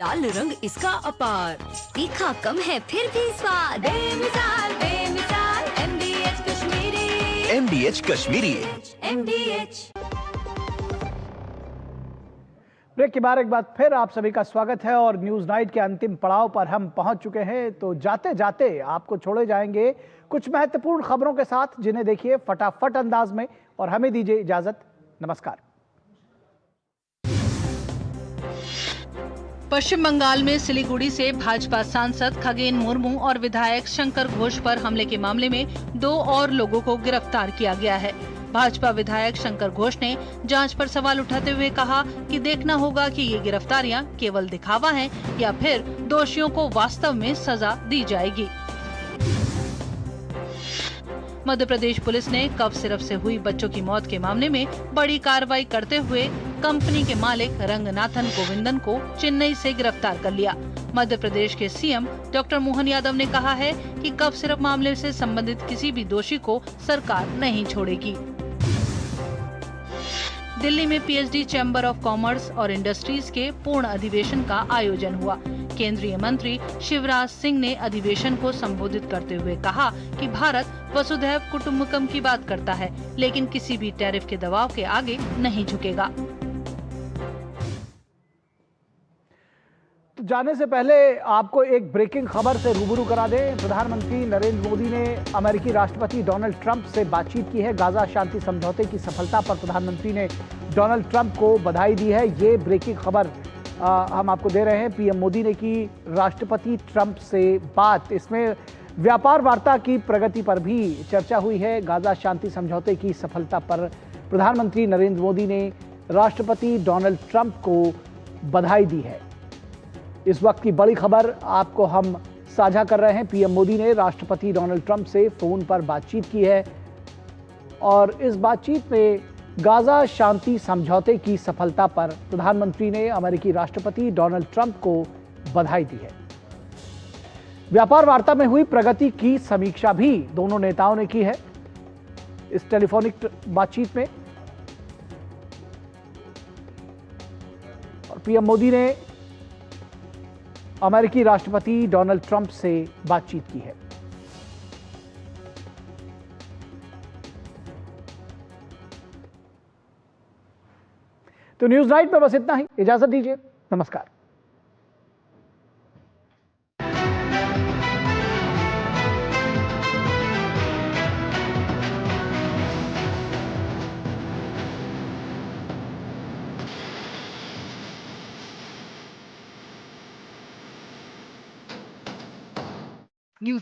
लाल रंग इसका अपार, तीखा कम है फिर भी स्वाद, बेमिसाल बेमिसाल MDH Kashmiri. MDH Kashmiri. MDH। Break के बाद एक बार फिर आप सभी का स्वागत है और न्यूज नाइट के अंतिम पड़ाव पर हम पहुंच चुके हैं। तो जाते जाते आपको छोड़े जाएंगे कुछ महत्वपूर्ण खबरों के साथ, जिन्हें देखिए फटाफट अंदाज में और हमें दीजिए इजाजत। नमस्कार। पश्चिम बंगाल में सिलीगुड़ी से भाजपा सांसद खगेन मुर्मू और विधायक शंकर घोष पर हमले के मामले में 2 और लोगों को गिरफ्तार किया गया है। भाजपा विधायक शंकर घोष ने जांच पर सवाल उठाते हुए कहा कि देखना होगा कि ये गिरफ्तारियां केवल दिखावा हैं या फिर दोषियों को वास्तव में सजा दी जाएगी। मध्य प्रदेश पुलिस ने कफ सिरप से हुई बच्चों की मौत के मामले में बड़ी कार्रवाई करते हुए कंपनी के मालिक रंगनाथन गोविंदन को चेन्नई से गिरफ्तार कर लिया। मध्य प्रदेश के CM डॉक्टर मोहन यादव ने कहा है कि कफ सिरप मामले से संबंधित किसी भी दोषी को सरकार नहीं छोड़ेगी। दिल्ली में PhD चैम्बर ऑफ कॉमर्स और इंडस्ट्रीज के पूर्ण अधिवेशन का आयोजन हुआ। केंद्रीय मंत्री शिवराज सिंह ने अधिवेशन को संबोधित करते हुए कहा कि भारत वसुधैव कुटुंबकम की बात करता है, लेकिन किसी भी टैरिफ के दबाव के आगे नहीं झुकेगा। तो जाने से पहले आपको एक ब्रेकिंग खबर से रूबरू करा दें। प्रधानमंत्री नरेंद्र मोदी ने अमेरिकी राष्ट्रपति डोनाल्ड ट्रंप से बातचीत की है। गाजा शांति समझौते की सफलता पर प्रधानमंत्री ने डोनाल्ड ट्रंप को बधाई दी है। ये ब्रेकिंग खबर हम आपको दे रहे हैं। PM मोदी ने की राष्ट्रपति ट्रंप से बात। इसमें व्यापार वार्ता की प्रगति पर भी चर्चा हुई है। गाजा शांति समझौते की सफलता पर प्रधानमंत्री नरेंद्र मोदी ने राष्ट्रपति डोनाल्ड ट्रंप को बधाई दी है। इस वक्त की बड़ी खबर आपको हम साझा कर रहे हैं। PM मोदी ने राष्ट्रपति डोनाल्ड ट्रंप से फोन पर बातचीत की है और इस बातचीत में गाजा शांति समझौते की सफलता पर प्रधानमंत्री ने अमेरिकी राष्ट्रपति डोनाल्ड ट्रंप को बधाई दी है। व्यापार वार्ता में हुई प्रगति की समीक्षा भी दोनों नेताओं ने की है इस टेलीफोनिक बातचीत में। और PM मोदी ने अमेरिकी राष्ट्रपति डोनाल्ड ट्रंप से बातचीत की है। तो न्यूज नाइट में बस इतना ही। इजाजत दीजिए। नमस्कार।